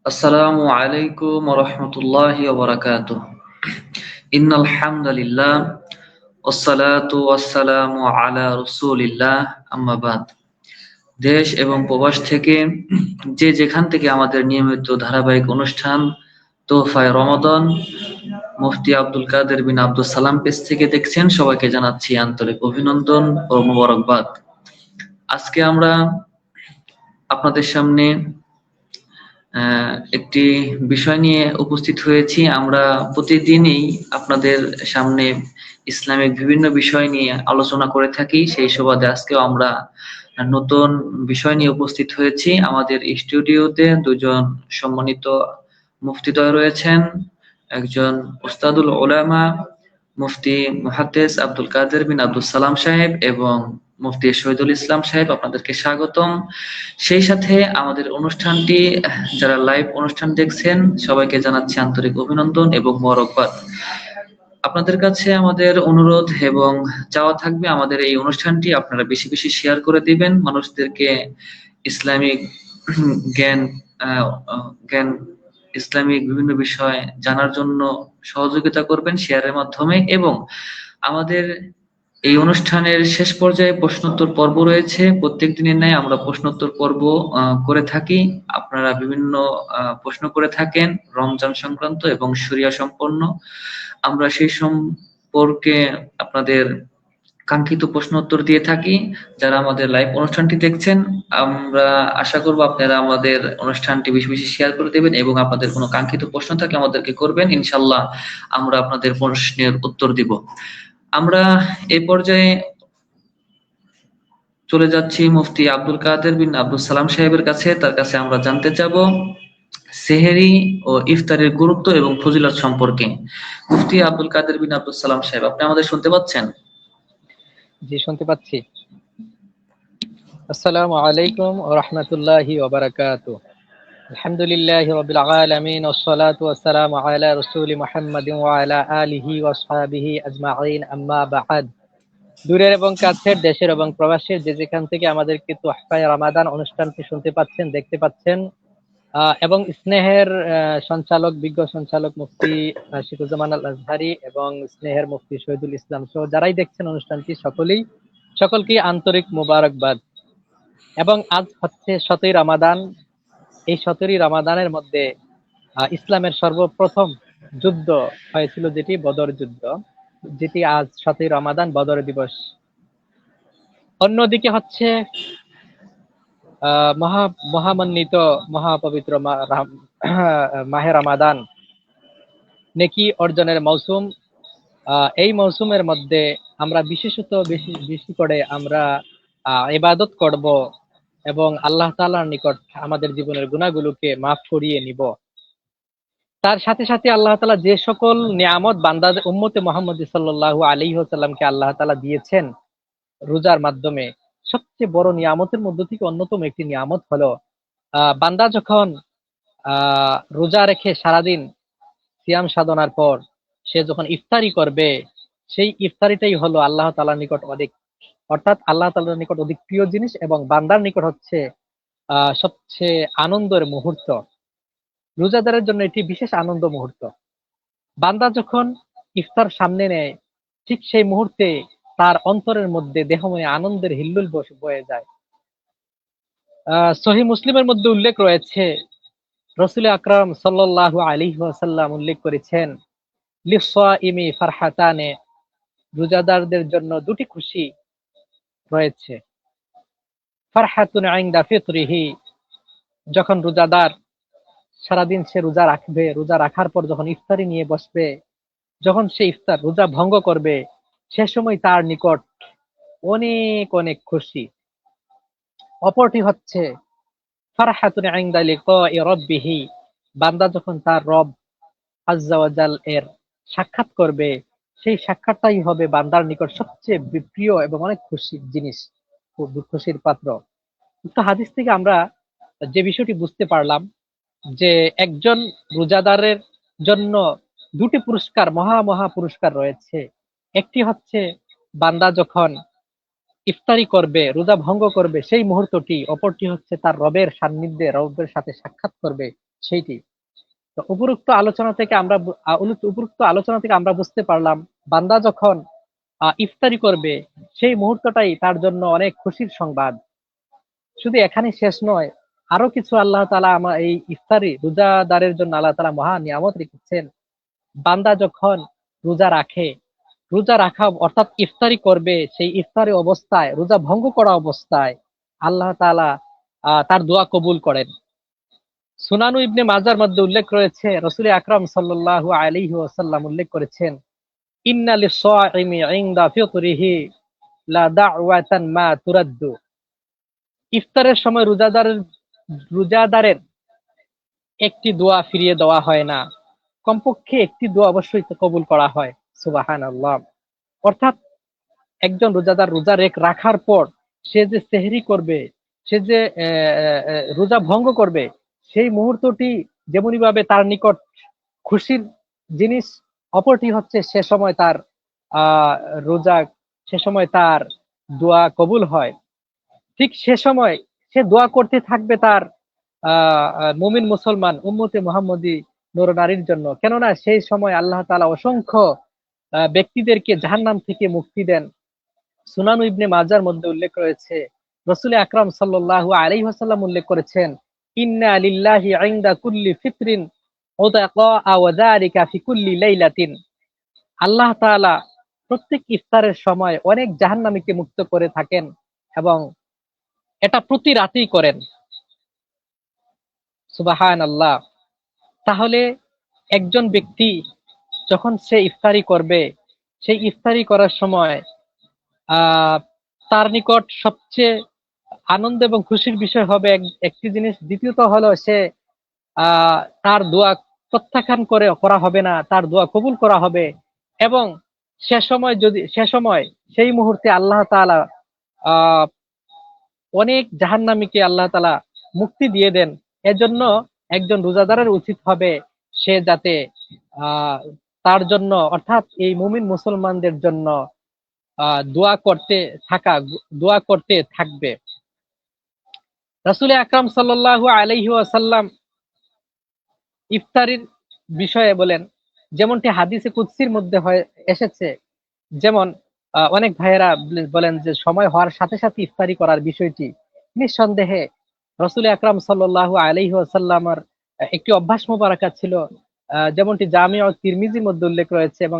আসসালামু আলাইকুম ওয়া রাহমাতুল্লাহি ওয়া বারাকাতুহু। ইন্নাল হামদালিল্লাহ ওয়াসসালাতু ওয়াসসালামু আলা রাসূলিল্লাহ আম্মা বাদ। দেশ এবং প্রবাস থেকে যে যেখান থেকে আমাদের নিয়মিত ধারাবাহিক অনুষ্ঠান তোহফায়ে রমাদান মুফতি আব্দুল কাদের বিন আব্দুল সালাম পেজ থেকে দেখছেন, সবাইকে জানাচ্ছি আন্তরিক অভিনন্দন ও মোবারকবাদ। আজকে আমরা আপনাদের সামনে একটি বিষয় নিয়ে উপস্থিত হয়েছি। আমরা প্রতিদিনই আপনাদের সামনে ইসলামিক বিভিন্ন বিষয় নিয়ে আলোচনা করে থাকি। সেই সুবাদে আজকেও আমরা নতুন বিষয় নিয়ে উপস্থিত হয়েছি। আমাদের স্টুডিওতে দুজন সম্মানিত মুফতিদ্বয় রয়েছেন। একজন উস্তাদুল উলামা মুফতি মুহাদ্দিস আব্দুল কাদের বিন আব্দুল সালাম সাহেব এবং মুফতি শহীদুল ইসলাম সাহেব, আপনাদেরকে স্বাগতম। সেই সাথে আমাদের অনুষ্ঠানটি যারা লাইভ অনুষ্ঠান দেখছেন সবাইকে জানাচ্ছি আন্তরিক অভিনন্দন এবং মোবারকবাদ। আপনাদের কাছে আমাদের অনুরোধ এবং চাওয়া থাকবে, আমাদের এই অনুষ্ঠানটি আপনারা বেশি বেশি শেয়ার করে দিবেন, মানুষদেরকে ইসলামিক জ্ঞান আহ, জ্ঞান ইসলামিক বিভিন্ন বিষয় জানার জন্য সহযোগিতা করবেন শেয়ারের মাধ্যমে। এবং আমাদের এই অনুষ্ঠানের শেষ পর্যায়ে প্রশ্নোত্তর পর্ব রয়েছে। প্রত্যেক দিনের ন্যায় আমরা প্রশ্নোত্তর পর্ব করে থাকি। আপনারা বিভিন্ন প্রশ্ন করে থাকেন রমজান সংক্রান্ত এবং শরিয়া সম্পন্ন। আমরা সেই সম্পর্কে আপনাদের কাঙ্ক্ষিত প্রশ্ন উত্তর দিয়ে থাকি। যারা আমাদের লাইভ অনুষ্ঠানটি দেখছেন, আমরা আশা করব আপনারা আমাদের অনুষ্ঠানটি বেশি বেশি শেয়ার করে দেবেন এবং আপনাদের কোনো কাঙ্ক্ষিত প্রশ্ন থাকলে আমাদেরকে করবেন। ইনশাল্লাহ আমরা আপনাদের প্রশ্নের উত্তর দিব। আমরা এই পর্যায়ে চলে যাচ্ছি মুফতি আব্দুল কাদের বিন আব্দুল সালাম সাহেবের কাছে। তার কাছে আমরা জানতে চাব সেহেরি ও ইফতারের গুরুত্ব এবং ফজিলত সম্পর্কে। মুফতি আব্দুল কাদের বিন আব্দুল সালাম সাহেব, আপনি আমাদের শুনতে পাচ্ছেন? জি, শুনতে পাচ্ছি। আসসালামু আলাইকুম ওয়া রাহমাতুল্লাহি ওয়া বারাকাতুহু। আলহামদুলিল্লাহি রাব্বিল আলামিন ওয়াসসালাতু ওয়াসসালামু আলা রাসূলি মুহাম্মাদিন ওয়া আলা আলিহি ওয়া আসহাবিহি আজমাইন, আম্মা বা'দ। দূরের এবং কাছের, দেশের এবং প্রবাসের যে যেখান থেকে আমাদেরকে তোহফায়ে রমাদান অনুষ্ঠানটি শুনতে পাচ্ছেন, দেখতে পাচ্ছেন, এবং স্নেহের সঞ্চালক, বিজ্ঞ সঞ্চালক মুফতি শিখুজ্জামান আল আজহারি এবং স্নেহের মুফতি শহীদুল ইসলাম সহ যারাই দেখছেন অনুষ্ঠানটি, সকলকে আন্তরিক মোবারকবাদ। এবং আজ হচ্ছে 7ই রমাদান। এই 7ই রমাদানের মধ্যে ইসলামের সর্বপ্রথম যুদ্ধ হয়েছিল, যেটি বদর যুদ্ধ, যেটি আজ 7ই রমাদান, বদর দিবস। অন্যদিকে হচ্ছে মহামন্বিত মহাপবিত্র মাহে রমাদান, নেকি অর্জনের মৌসুম। এই মৌসুমের মধ্যে আমরা বিশেষত বেশি করে আমরা ইবাদত করব এবং আল্লাহ তাআলার নিকট আমাদের জীবনের গুনাহগুলোকে মাফ করিয়ে নিব। তার সাথে সাথে আল্লাহ তাআলা যে সকল নিয়ামত বান্দাদের উম্মতে মুহাম্মদ সাল্লাল্লাহু আলাইহি ওয়াসাল্লামকে আল্লাহ তাআলা দিয়েছেন রোজার মাধ্যমে, সবচেয়ে বড় নিয়ামতের মধ্যে থেকে অন্যতম একটি নিয়ামত হলো বান্দা যখন রোজা রেখে সারাদিন সিয়াম সাধনার পর সে যখন ইফতারি করবে, সেই ইফতারিটাই হলো আল্লাহ তাআলার নিকট আল্লাহ তাআলার নিকট অধিক প্রিয় জিনিস এবং বান্দার নিকট হচ্ছে সবচেয়ে আনন্দের মুহূর্ত। রোজাদারের জন্য এটি বিশেষ আনন্দ মুহূর্ত। বান্দা যখন ইফতার সামনে নেয়, ঠিক সেই মুহূর্তে তার অন্তরের মধ্যে দেহময় আনন্দের হিল্লোল বয়ে যায়। সহিহ মুসলিমের মধ্যে উল্লেখ রয়েছে, রাসূল আকরাম সাল্লাল্লাহু আলাইহি ওয়াসাল্লাম উল্লেখ করেছেন, লিস-সাইমি ফারহাতানে, রোজাদারদের জন্য দুটি খুশি রয়েছে। ফারহাতুন ইনদা ফিতরিহি, যখন রোজাদার সারাদিন সে রোজা রাখবে, রোজা রাখার পর যখন ইফতারি নিয়ে বসবে, যখন সে ইফতার রোজা ভঙ্গ করবে, সে সময় তার নিকট অনেক অনেক খুশি। অপরটি হচ্ছে ফারহাতুন ইনদা লিকাই রাব্বিহি, বান্দা যখন তার রব আজ্জা ওয়া জাল এর সাক্ষাৎ করবে, সেই সাক্ষাৎটাই হবে বান্দার নিকট সবচেয়ে প্রিয় এবং অনেক খুশির জিনিস, খুশির পাত্র। উক্ত হাদিস থেকে আমরা যে বিষয়টি বুঝতে পারলাম যে একজন রোজাদারের জন্য দুটি পুরস্কার, মহা পুরস্কার রয়েছে। একটি হচ্ছে বান্দা যখন ইফতারি করবে, রোজা ভঙ্গ করবে সেই মুহূর্তটি। অপরটি হচ্ছে তার রবের সান্নিধ্যে, রবের সাথে সাক্ষাৎ করবে সেইটি। তো উপরোক্ত আলোচনা থেকে আমরা বুঝতে পারলাম, বান্দা যখন ইফতারি করবে সেই মুহূর্তটাই তার জন্য অনেক খুশির সংবাদ। শুধু এখানে শেষ নয়, আরো কিছু আল্লাহ তাআলা আমার এই ইফতারি রোজাদারের জন্য আল্লাহ তাআলা মহা নিয়ামত রেখেছেন। বান্দা যখন রোজা রাখে, রোজা রাখা অর্থাৎ ইফতারি করবে, সেই ইফতারি অবস্থায়, রোজা ভঙ্গ করা অবস্থায় আল্লাহ তাআলা তার দোয়া কবুল করেন। সুনানু ইবনে মাজার মধ্যে উল্লেখ রয়েছে, রাসূল আকরাম সাল্লাল্লাহু আলাইহি ওয়াসাল্লাম উল্লেখ করেছেন, ইন্না লিস-সাইমি ইনদা ফিতরিহি লা দা'ওয়াতান মা তুরাদ্দু। ইফতারের সময় রোজাদারের একটি দোয়া ফিরিয়ে দেওয়া হয় না, কমপক্ষে একটি দোয়া অবশ্যই কবুল করা হয়। সুবহানাল্লাহ। অর্থাৎ একজন রোজাদার রোজা রাখার পর সে যে সেহরি করবে, সে যে রোজা ভঙ্গ করবে, সেই মুহূর্তটি যেমনি ভাবে তার নিকট খুশির জিনিস, অপরটি হচ্ছে সে সময় তার আহ রোজা সে সময় তার দোয়া কবুল হয়। ঠিক সে সময় সে দোয়া করতে থাকবে তার মুমিন মুসলমান উম্মতে মুহাম্মদী নরনারীর জন্য, কেননা সেই সময় আল্লাহ তাআলা অসংখ্য ব্যক্তিদেরকে জাহান্নাম থেকে মুক্তি দেন। সুনানু ইবনে মাজার মধ্যে উল্লেখ রয়েছে, রাসূল আকরাম সাল্লাল্লাহু আলাইহি ওয়াসাল্লাম উল্লেখ করেছেন, ইন্না লিল্লাহি ইনদা কুল্লি ফিতরিন উতাকা ওয়া যালিকা ফি কুল্লি লাইলাতিন। আল্লাহ তাআলা প্রত্যেক ইফতারের সময় অনেক জাহান্নামীকে মুক্ত করে থাকেন এবং এটা প্রতি রাতেই করেন। সুবহানাল্লাহ। তাহলে একজন ব্যক্তি যখন সে ইফতারি করবে, সেই ইফতারি করার সময় আহ তার নিকট সবচেয়ে আনন্দ এবং খুশির বিষয় হবে একটি জিনিস। দ্বিতীয়ত হলো সে তার দোয়া প্রত্যাখ্যান করা হবে না, তার দোয়া কবুল করা হবে। এবং সে সময় সেই মুহূর্তে আল্লাহ তাআলা আহ অনেক জাহান্নামীকে আল্লাহ তাআলা মুক্তি দিয়ে দেন। এজন্য একজন রোজাদারের উচিত হবে সে যাতে আহ তার জন্য অর্থাৎ এই মুমিন মুসলমানদের জন্য দোয়া করতে থাকবে। রাসূল আকরাম সাল্লাল্লাহু আলাইহি ওয়াসাল্লাম ইফতারির বিষয়ে বলেন, যেমনটি হাদিসে কুদসির মধ্যে এসেছে, যেমন অনেক ভাইয়েরা বলেন যে সময় হওয়ার সাথে সাথে ইফতারি করার বিষয়টি, নিঃসন্দেহে রাসূল আকরাম সাল্লাল্লাহু আলাইহি ওয়াসাল্লামের একটি অভ্যাস মোবারকা ছিল, যেমনটি জামিউ তিরমিজির মধ্যে উল্লেখ রয়েছে এবং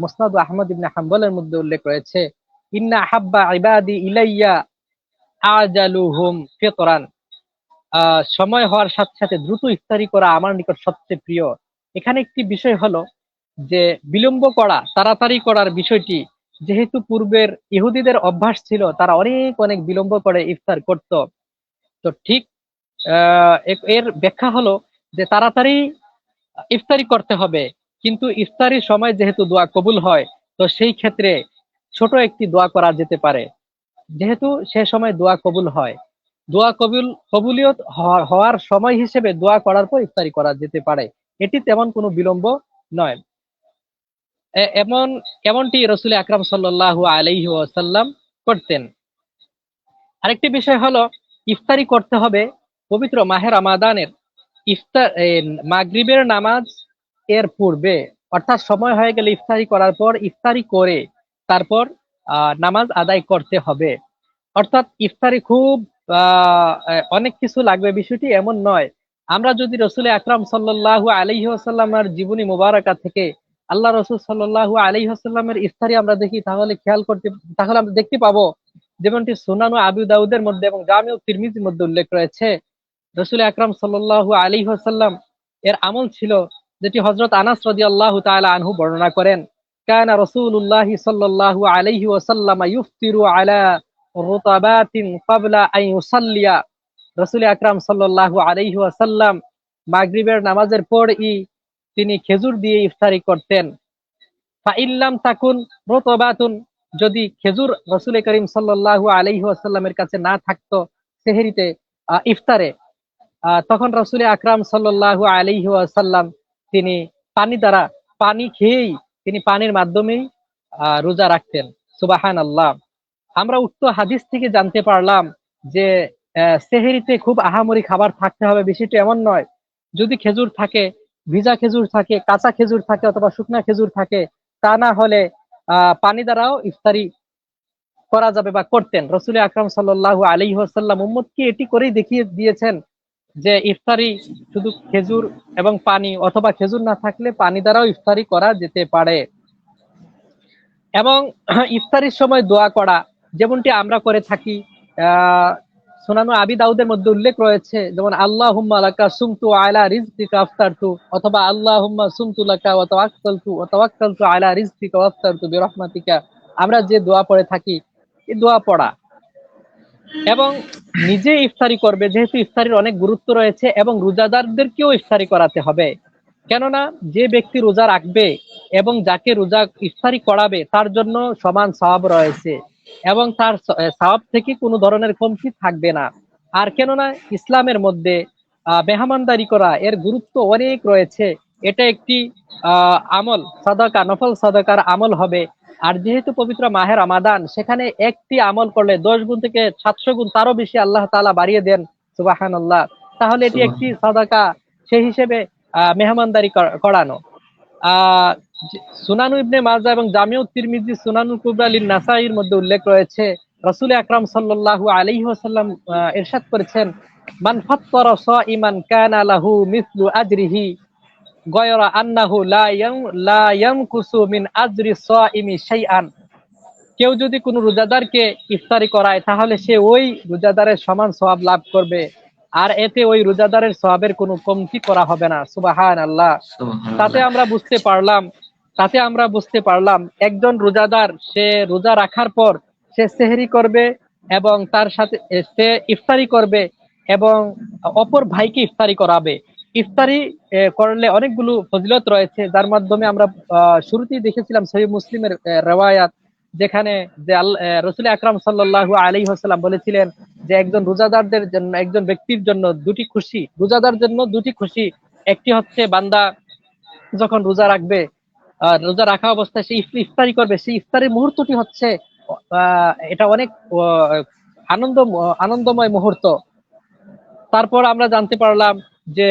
মুসনাদ আহমদ ইবনে হাম্বলের মধ্যে উল্লেখ রয়েছে, ইন্না হাব্বা ইবাদি ইলাইয়া আজালুহুম ফিতরান। সময় হওয়ার সাথে সাথে দ্রুত ইফতারি করা আমার নিকট সবচেয়ে প্রিয়। এখানে একটি বিষয় হলো যে বিলম্ব করা, তাড়াতাড়ি করার বিষয়টি, যেহেতু পূর্বের ইহুদিদের অভ্যাস ছিল, তারা অনেক অনেক বিলম্ব করে ইফতার করত। তো ঠিক এর ব্যাখ্যা হলো যে তাড়াতাড়ি ইফতারি করতে হবে, কিন্তু ইফতারির সময় যেহেতু দোয়া কবুল হয়, তো সেই ক্ষেত্রে ছোট একটি দোয়া করা যেতে পারে। যেহেতু সে সময় দোয়া কবুল হয়, কবুলিয়ত হওয়ার সময় হিসেবে দোয়া করার পর ইফতারি করা যেতে পারে, এটি তেমন কোনো বিলম্ব নয়। এমনটি রাসূল আকরাম সাল্লাল্লাহু আলাইহি ওয়াসাল্লাম করতেন। আরেকটি বিষয় হলো, ইফতারি করতে হবে পবিত্র মাহে রমাদানের মাগরিবের নামাজ এর পূর্বে, অর্থাৎ সময় হয়ে গেলে ইফতারি করার পর ইফতারি করে তারপর নামাজ আদায় করতে হবে। অর্থাৎ ইফতারি খুব অনেক কিছু লাগবে, বিষয়টি এমন নয়। আমরা যদি রাসূল আকরাম সাল্লাল্লাহু আলাইহি ওয়াসাল্লামের জীবনী মুবারাকা থেকে আল্লাহ রাসূল সাল্লাল্লাহু আলাইহি ওয়াসাল্লামের ইফতারি আমরা দেখি, তাহলে আমরা দেখতে পাবো, যেমনটি সুনানু আবু দাউদের মধ্যে এবং জামিউ তিরমিজির মধ্যে উল্লেখ রয়েছে, রাসূল আকরাম সাল্লাল্লাহু আলাইহি ওয়াসাল্লাম এর আমল ছিল, যেটি হযরত আনাস রাদিয়াল্লাহু তাআলা আনহু বর্ণনা করেন, কানা রাসূলুল্লাহি সাল্লাল্লাহু আলাইহি ওয়াসাল্লাম ইফতিরু আলা রুতাবাতিন ক্বাবলা আন ইউসাল্লিয়া। রাসূল আকরাম সাল্লাল্লাহু আলাইহি ওয়াসাল্লাম মাগরিবের নামাজের পরই তিনি খেজুর দিয়ে ইফতারি করতেন। ফাইল্লাম তাকুন রুতাবাতুন, যদি খেজুর রাসূল করিম সাল্লাল্লাহু আলাইহি ওয়াসাল্লামের কাছে না থাকতো সেহরিতে, ইফতারে, তখন রাসূল আকরাম সাল্লাল্লাহু আলাইহি ওয়াসাল্লাম তিনি পানি খেয়েই, তিনি পানির মাধ্যমেই রোজা রাখতেন। সুবহানাল্লাহ। আমরা উক্ত হাদিস থেকে জানতে পারলাম যে সেহরিতে খুব আহামরি খাবার থাকতে হবে বিষয়টি এমন নয়। যদি খেজুর থাকে, ভিজা খেজুর থাকে, কাঁচা খেজুর থাকে অথবা শুকনা খেজুর থাকে, তা না হলে পানি দ্বারাও ইফতারি করা যাবে বা করতেন। রসুল আকরাম সাল্লাল্লাহু আলাইহি ওয়াসাল্লাম উম্মতকে এটি করেই দেখিয়ে দিয়েছেন যে ইফতারি শুধু খেজুর এবং পানি অথবা খেজুর না থাকলে পানি দ্বারাও ইফতারি করা যেতে পারে। এবং ইফতারির সময় দোয়া করা যেমনটি আমরা করে থাকি, আহ সুনানু আবি দাউদের মধ্যে উল্লেখ রয়েছে, যেমন আল্লাহুম্মা লাকা সুমতু আলা রিজকিকা আফতারতু, অথবা আল্লাহুম্মা সুমতু লাকা ওয়া তাওয়াক্কালতু আলা রিজকিকা ওয়া আফতারতু বিরহমাতিকা। আমরা যে দোয়া পড়ে থাকি, এই দোয়া পড়া এবং নিজে ইফতারি করবে, যেহেতু ইফতারির অনেক গুরুত্ব রয়েছে, এবং রোজাদারদেরকেও ইফতারি করাতে হবে। কেননা যে ব্যক্তি রোজা রাখবে এবং যাকে রোজা ইফতারি করাবে তার জন্য সমান সওয়াব রয়েছে, এবং তার সওয়াব থেকে কোনো ধরনের কমতি থাকবে না। আর কেননা ইসলামের মধ্যে মেহমানদারি করা এর গুরুত্ব অনেক রয়েছে। এটা একটি আমল, সাদাকা, নফল সাদাকার আমল হবে। আর যেহেতু পবিত্র মাহে রমাদান, সেখানে একটি আমল করলে 10 গুণ থেকে 700 গুণ তারও বেশি আল্লাহ তাআলা বাড়িয়ে দেন। সুবহানাল্লাহ। তাহলে এটি একটি সাদাকা, সেই হিসেবে মেহমানদারি করানো। আহ সুনানু ইবনে মাজা এবং জামিউ তিরমিজি সুনানুল কুবরা লিন নাসাইর মধ্যে উল্লেখ রয়েছে, রাসূল আকরাম সাল্লাল্লাহু আলাইহি ওয়াসাল্লাম ইরশাদ করেছেন, মান ফাত্তারা সাইমান কানা লাহু মিসলু আজরিহি গয়রা আন্নাহু লা ইয়ানকুসু মিন আজরি সাইমি শাইআন। কেউ যদি কোনো রোজাদারকে ইফতারি করায় তাহলে সে ওই রোজাদারের সমান সওয়াব লাভ করবে, আর এতে ওই রোজাদারের সওয়াবের কোনো কমতি করা হবে না। সুবহানাল্লাহ। তাতে আমরা বুঝতে পারলাম একজন রোজাদার সে রোজা রাখার পর সে সেহরি করবে এবং তার সাথে সে ইফতারি করবে এবং অপর ভাইকে ইফতারি করাবে। ইফতারি করলে অনেকগুলো ফজিলত রয়েছে, যার মাধ্যমে আমরা শুরুতেই দেখেছিলাম সহিহ মুসলিমের রিওয়ায়াত, যেখানে যে রাসূল আকরাম সাল্লাল্লাহু আলাইহি ওয়াসাল্লাম বলেছিলেন যে একজন রোজাদারদের জন্য, একজন ব্যক্তির জন্য দুটি খুশি, রোজাদার জন্য দুটি খুশি। একটি হচ্ছে বান্দা যখন রোজা রাখবে, রোজা রাখা অবস্থায় সে ইফতারি করবে, সেই ইফতারের মুহূর্তটি হচ্ছে এটা অনেক আনন্দময় মুহূর্ত। তারপর আমরা জানতে পারলাম যে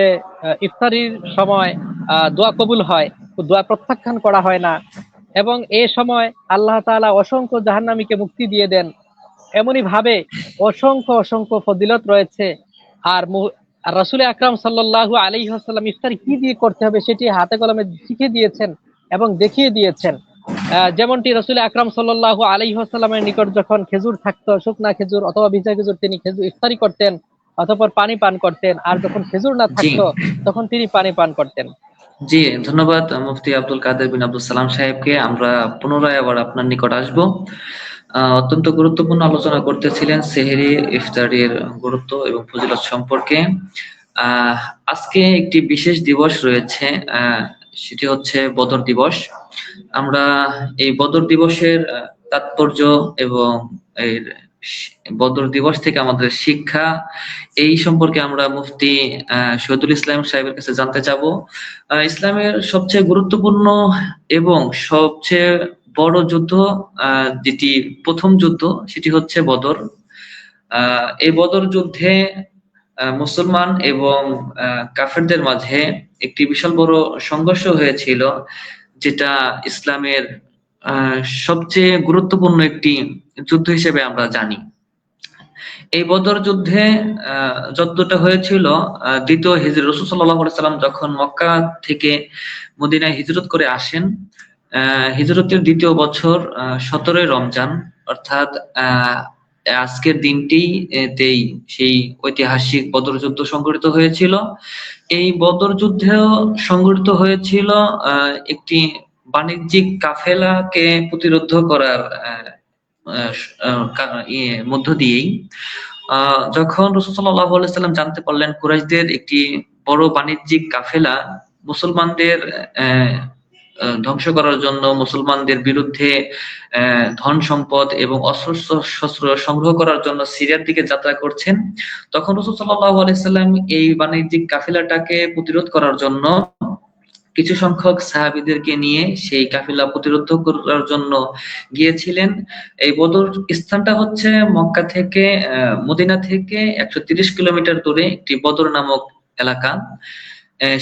ইফতারির সময় দোয়া কবুল হয়, দোয়া প্রত্যাখ্যান করা হয় না, এবং এ সময় আল্লাহ তাআলা অসংখ্য জাহান্নামীকে মুক্তি দিয়ে দেন। এমনই ভাবে অসংখ্য অসংখ্য ফজিলত রয়েছে। আর রাসূল আকরাম সাল্লাল্লাহু আলাইহি ওয়াসাল্লাম ইফতারি কি দিয়ে করতে হবে সেটি হাতে কলমে শিখিয়ে দিয়েছেন এবং দেখিয়ে দিয়েছেন। যেমনটি রাসূল আকরাম সাল্লাল্লাহু আলাইহি ওয়াসাল্লামের নিকট যখন খেজুর থাকতো, শুকনা খেজুর অথবা ভিজা খেজুর, তিনি খেজুর ইফতারি করতেন, অতঃপর পানি পান করতেন। আর যখন খেজুর না থাকতো তখন তিনি পানি পান করতেন। জি, ধন্যবাদ মুফতি আব্দুল কাদের বিন আব্দুল সালাম সাহেবকে। আমরা পুনরায় আবার আপনার নিকট আসব। অত্যন্ত গুরুত্বপূর্ণ আলোচনা করতেছিলেন সেহরি ইফতারির গুরুত্ব এবং ফজিলত সম্পর্কে। আজকে একটি বিশেষ দিবস রয়েছে, সেটি হচ্ছে বদর দিবস। আমরা এই বদর দিবসের তাৎপর্য এবং এর বদর দিবস থেকে আমাদের শিক্ষা, এই সম্পর্কে আমরা মুফতি শহীদুল ইসলাম সাহেবের কাছে জানতে চাবো। ইসলামের সবচেয়ে গুরুত্বপূর্ণ এবং সবচেয়ে বড় যুদ্ধ, যেটি প্রথম যুদ্ধ, সেটি হচ্ছে বদর। এই বদর যুদ্ধে মুসলমান এবং কাফেরদের মাঝে একটি বিশাল বড় সংঘর্ষ হয়েছিল, যেটা ইসলামের সবচেয়ে গুরুত্বপূর্ণ একটি যুদ্ধ হিসেবে আমরা জানি। এই বদর যুদ্ধে যুদ্ধটা হয়েছিল দ্বিতীয় হিজরত, রাসূল সাল্লাল্লাহু আলাইহি সাল্লাম যখন মক্কা থেকে মদিনায় হিজরত করে আসেন, হিজরতের দ্বিতীয় বছর 17ই রমজান, অর্থাৎ আজকের দিনটিতেই সেই ঐতিহাসিক বদর যুদ্ধ সংঘটিত হয়েছিল। এই বদর যুদ্ধেও সংঘটিত হয়েছিল একটি বাণিজ্যিক কাফেলাকে প্রতিরোধ করার মধ্য দিয়েই। যখন রাসূল সাল্লাল্লাহু আলাইহি সাল্লাম জানতে পারলেন কুরাইশদের একটি বড় বাণিজ্যিক কাফেলা মুসলমানদের ধ্বংস করার জন্য, মুসলমানদের বিরুদ্ধে ধন সম্পদ এবং অস্ত্র সংগ্রহ করার জন্য সিরিয়ার দিকে যাত্রা করছেন, তখন রাসূল সাল্লাল্লাহু আলাইহি সাল্লাম এই বাণিজ্যিক কাফেলাটাকে প্রতিরোধ করার জন্য কিছু সংখ্যক সাহাবীদেরকে নিয়ে সেই কাফেলা প্রতিরোধ করার জন্য গিয়েছিলেন। এই বদর স্থানটা হচ্ছে মক্কা থেকে মদিনা থেকে 130 কিলোমিটার দূরে একটি বদর নামক এলাকা।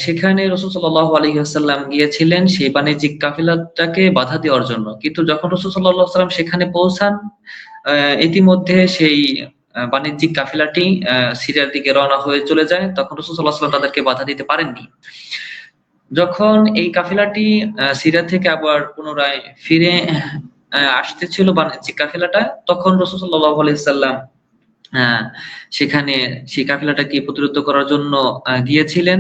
সেখানে রাসূল সাল্লাল্লাহু আলাইহি ওয়াসাল্লাম গিয়েছিলেন সেই বাণিজ্যিক কাফেলাটাকে বাধা দেওয়ার জন্য। কিন্তু যখন রাসূল সাল্লাল্লাহু আলাইহি ওয়াসাল্লাম সেখানে পৌঁছান, ইতিমধ্যে সেই বাণিজ্যিক কাফেলাটি সিরিয়ার দিকে রওনা হয়ে চলে যায়। তখন রাসূল সাল্লাল্লাহু আলাইহি ওয়াসাল্লাম তাদেরকে বাধা দিতে পারেননি। যখন এই কাফেলাটি সিরিয়া থেকে আবার পুনরায় ফিরে আসতেছিল বাণিজ্যিক কাফেলাটা, তখন রাসূল সাল্লাল্লাহু আলাইহি ওয়াসাল্লাম সেখানে সেই কাফেলাটাকে প্রতিরোধ করার জন্য গিয়েছিলেন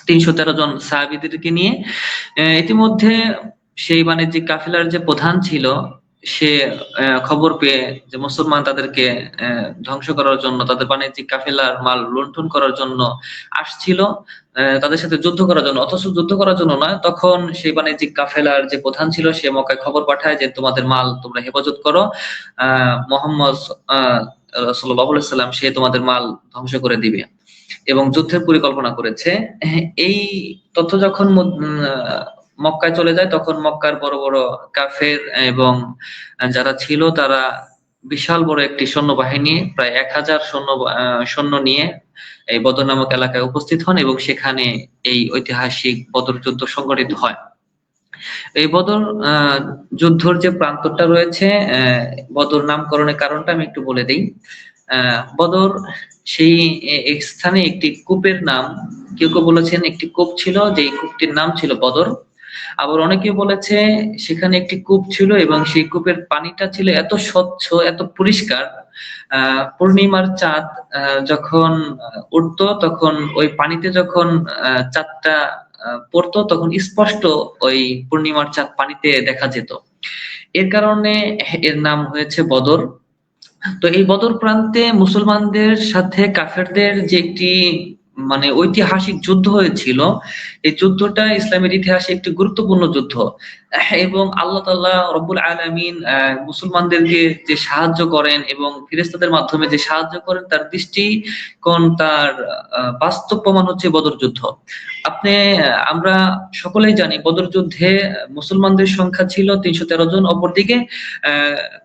৩১৩ জন সাহাবীদেরকে নিয়ে। ইতিমধ্যে সেই বাণিজ্যিক কাফেলার যে প্রধান ছিল সে খবর পেয়ে যে মুসলমান তাদেরকে ধ্বংস করার জন্য, তাদের বাণিজ্যিক কাফেলার মাল লুণ্ঠন করার জন্য আসছিল, তাদের সাথে যুদ্ধ করার জন্য, অথচ যুদ্ধ করার জন্য নয়। তখন সেই বাণিজ্যিক কাফেলার যে প্রধান ছিল সে মক্কায় খবর পাঠায় যে তোমাদের মাল তোমরা হেফাজত করো, মুহাম্মদ সাল্লাল্লাহু আলাইহি ওয়াসাল্লাম সে তোমাদের মাল ধ্বংস করে দিবে এবং যুদ্ধের পরিকল্পনা করেছে। এই তথ্য যখন মক্কায় চলে যায়, তখন মক্কার বড় বড় কাফের এবং যারা ছিল তারা বিশাল বড় একটি সৈন্যবাহিনী, প্রায় 1000 সৈন্য নিয়ে এই বদর নামক এলাকায় উপস্থিত হন এবং সেখানে এই ঐতিহাসিক বদর যুদ্ধ সংঘটিত হয়। এই বদর যুদ্ধর যে প্রান্তরটা রয়েছে, বদর নামকরণের কারণটা আমি একটু বলে দিই। বদর সেই স্থানে একটি কূপের নাম, কেউ কেউ বলেছেন একটি কূপ ছিল, যে কূপটির নাম ছিল বদর। আবার অনেকে বলেছে সেখানে একটি কূপ ছিল এবং সেই কূপের পানিটা ছিল এত স্বচ্ছ, এত পরিষ্কার, পূর্ণিমার চাঁদ যখন উঠতো তখন ওই পানিতে যখন চাঁদটা পড়তো তখন স্পষ্ট ওই পূর্ণিমার চাঁদ পানিতে দেখা যেত। এর কারণে এর নাম হয়েছে বদর। তো এই বদর প্রান্তে মুসলমানদের সাথে কাফেরদের যে একটি মানে ঐতিহাসিক যুদ্ধ হয়েছিল, এই যুদ্ধটা ইসলামের ইতিহাসে একটি গুরুত্বপূর্ণ যুদ্ধ এবং আল্লাহ তাআলা রব্বুল আলামিন মুসলমানদেরকে যে সাহায্য করেন এবং ফেরেশতাদের মাধ্যমে যে সাহায্য করেন, তার দৃষ্টিকোণ, তার বাস্তব প্রমাণ হচ্ছে বদর যুদ্ধ। আমরা সকলেই জানি বদর যুদ্ধে মুসলমানদের সংখ্যা ছিল ৩১৩ জন, অপরদিকে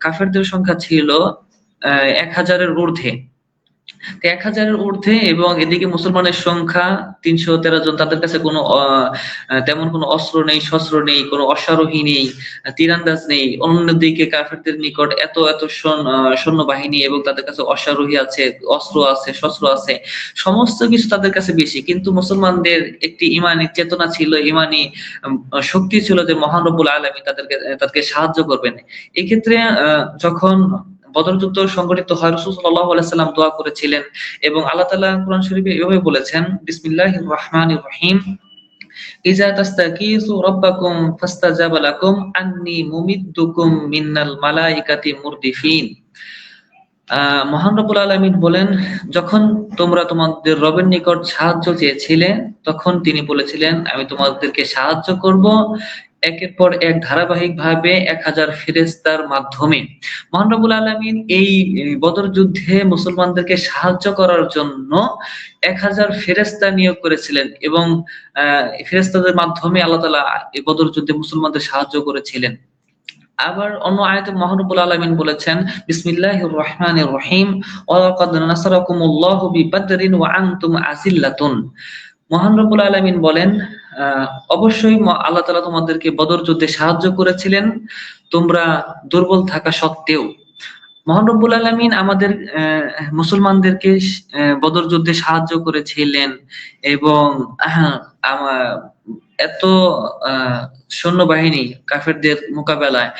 কাফেরদের সংখ্যা ছিল 1000-এর ঊর্ধ্বে। 1000-এর ঊর্ধ্বে এবং এদিকে মুসলমানের সংখ্যা ৩১৩ জন। তাদের কাছে কোনো তেমন কোনো অস্ত্র নেই, শস্ত্র নেই, কোনো অশ্বারোহী নেই, তীরন্দাজ নেই। অন্যদিকে কাফেরদের নিকট এত এত সৈন্যবাহিনী এবং তাদের কাছে অশ্বারোহী আছে, অস্ত্র আছে, শস্ত্র আছে, সমস্ত কিছু তাদের কাছে বেশি। কিন্তু মুসলমানদের একটি ইমানি চেতনা ছিল, ইমানি শক্তি ছিল যে মহান রব্বুল আলামিন তাদেরকে সাহায্য করবেন। এই ক্ষেত্রে যখন বদর যুদ্ধ সংঘটিত হয়, রাসূল সাল্লাল্লাহু আলাইহি ওয়াসাল্লাম দোয়া করেছিলেন এবং আল্লাহ তাআলা কুরআন শরীফে এভাবে বলেছেন, বিসমিল্লাহির রহমানির রহিম, ইযা তাস্তাগীসু রাব্বাকুম ফাস্তাজাবা লাকুম আন্নী মুমিদ্দুকুম মিনাল মালাইকাতি মুরদিফিন। মহান রব্বুল আলামিন বলেন, যখন তোমরা তোমাদের রবের নিকট সাহায্য চেয়েছিলে তখন তিনি বলেছিলেন আমি তোমাদেরকে সাহায্য করব একের পর এক ধারাবাহিকভাবে 1000 ফেরেশতার মাধ্যমে। মহান রব্বুল আলামিন এই বদর যুদ্ধে মুসলমানদেরকে সাহায্য করার জন্য 1000 ফেরেশতা নিয়োগ করেছিলেন এবং ফেরেশতাদের মাধ্যমে আল্লাহ তাআলা এই বদর যুদ্ধে মুসলমানদের সাহায্য করেছিলেন। আবার অন্য আয়াতে মহান রব্বুল আলামিন বলেছেন, বিসমিল্লাহির রহমানির রহিম, ওয়া লাকাদ নাসারাকুমুল্লাহু বিবাদরিন ওয়া আনতুম আযিল্লাতুন। মহান রব্বুল আলামিন বলেন, অবশ্যই আল্লাহ তাআলা তোমাদেরকে বদর যুদ্ধে সাহায্য করেছিলেন তোমরা দুর্বল থাকা সত্ত্বেও। মহান রব্বুল আলামিন আমাদের মুসলমানদেরকে বদর যুদ্ধে সাহায্য করেছিলেন এবং এত সৈন্যবাহিনী কাফেরদের মোকাবেলায়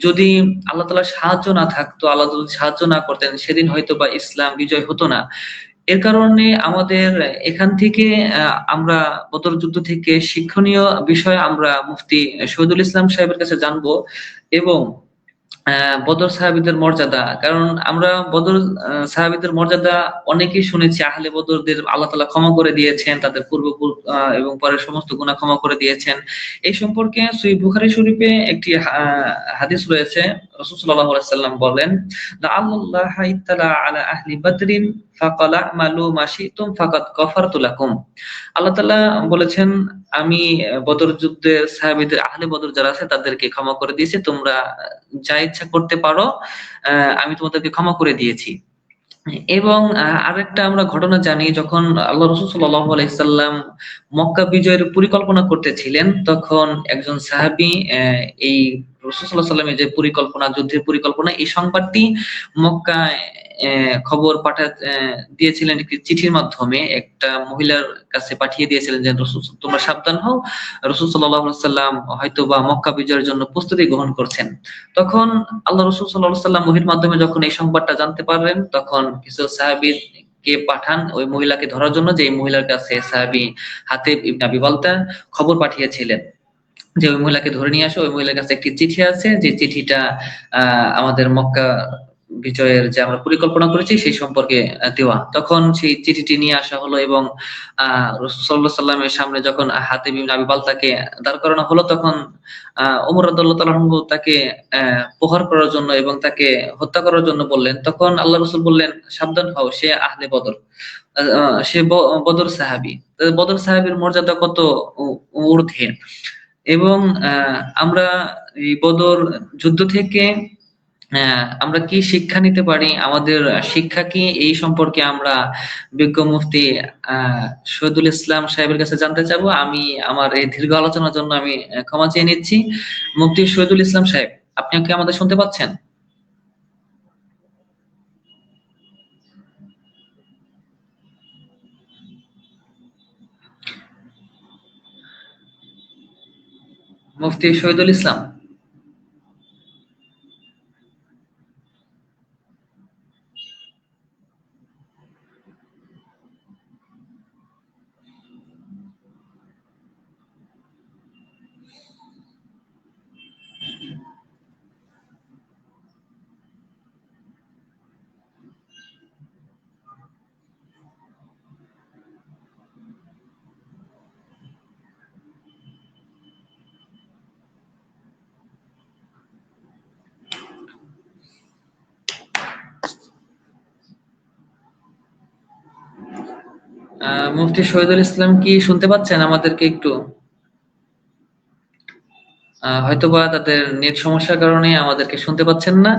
যদি আল্লাহ তাআলার সাহায্য না থাকতো, আল্লাহ যদি সাহায্য না করতেন, সেদিন হয়তো বা ইসলাম বিজয় হতো না। এর কারণে আমাদের এখান থেকে আমরা বদর যুদ্ধ থেকে শিক্ষণীয় বিষয় আমরা মুফতি শহীদুল ইসলাম সাহেবের কাছে জানবো এবং বদর সাহাবীদের মর্যাদা। কারণ আমরা বদর সাহাবীদের মর্যাদা অনেকেই শুনেছি, আহলে বদরদের আল্লাহ তাআলা ক্ষমা করে দিয়েছেন, তাদের পূর্ব এবং পরের সমস্ত গুনাহ ক্ষমা করে দিয়েছেন। এই সম্পর্কে সহিহ বুখারী শরীফে একটি হাদিস রয়েছে। রাসূল সাল্লাল্লাহু আলাইহি ওয়াসাল্লাম বলেন, আল্লাহ ইত্তালা আলা আহলি বদরিন ফাকাল আমালু মা শি'তুম ফাকাদ গফারতু লাকুম। আল্লাহ তাআলা বলেছেন, আমি বদর যুদ্ধের সাহাবীদের, আহলে বদর যারা আছে তাদেরকে ক্ষমা করে দিয়েছি, তোমরা যা ইচ্ছা করতে পারো, আমি তোমাদেরকে ক্ষমা করে দিয়েছি। এবং আরেকটা আমরা ঘটনা জানি, যখন আল্লাহ রাসূল সাল্লাল্লাহু আলাইহি সাল্লাম মক্কা বিজয়ের পরিকল্পনা করতেছিলেন, তখন একজন সাহাবী এই রাসূল সাল্লাল্লাহু আলাইহি সাল্লামের যে পরিকল্পনা, যুদ্ধের পরিকল্পনা, এই সংবাদটি মক্কায় খবর দিয়েছিলেন একটি চিঠির মাধ্যমে। একটা মহিলার কাছে পাঠিয়ে দিয়েছিলেন যে, রাসূল তোমরা সাবধান হও, রাসূল সাল্লাল্লাহু আলাইহি সাল্লাম হয়তোবা মক্কা বিজয়ের জন্য প্রস্তুতি গ্রহণ করছেন। তখন আল্লাহ রাসূল সাল্লাল্লাহু আলাইহি সাল্লাম ওহীর মাধ্যমে যখন এই সংবাদটা জানতে পারলেন, তখন কিছু সাহাবীকে পাঠান ওই মহিলাকে ধরার জন্য, যে এই মহিলার কাছে সাহাবী হাতিব ইবনে আবি বালতা খবর পাঠিয়েছিলেন যে ওই মহিলাকে ধরে নিয়ে আসো। ওই মহিলার কাছে একটি চিঠি আছে, যে চিঠিটা আমাদের মক্কা বিজয়ের যে আমরা পরিকল্পনা করেছি সেই সম্পর্কে দেওয়া। তখন সেই চিঠিটি নিয়ে আসা হলো এবং রাসূল সাল্লাল্লাহু আলাইহি সাল্লামের সামনে যখন হাতিব ইবনে আবি বালতাকে দাঁড় করানো হলো, তখন ওমর রাদিয়াল্লাহু তাআলা আনহু তাকে প্রহার করার জন্য এবং তাকে হত্যা করার জন্য বললেন। তখন আল্লাহ রাসূল বললেন, সাবধান হও, সে আহলে বদর, সে বদর সাহাবী। বদর সাহাবীর মর্যাদা কত ঊর্ধ্বে। এবং আমরা এই বদর যুদ্ধ থেকে আমরা কি শিক্ষা নিতে পারি, আমাদের শিক্ষা কি, এই সম্পর্কে আমরা বিজ্ঞ মুফতি শহীদুল ইসলাম সাহেবের কাছে জানতে চাবো। আমি আমার এই দীর্ঘ আলোচনার জন্য আমি ক্ষমা চেয়ে নিচ্ছি। মুফতি শহীদুল ইসলাম সাহেব, আপনি কি আমাদের শুনতে পাচ্ছেন? মুফতি শহীদুল ইসলাম। মুফতি শহীদুল ইসলাম কি শুনতে পাচ্ছেন আমাদেরকে একটু? হয়তোবা তাদের নেট সমস্যার কারণে আমাদেরকে শুনতে পাচ্ছেন না।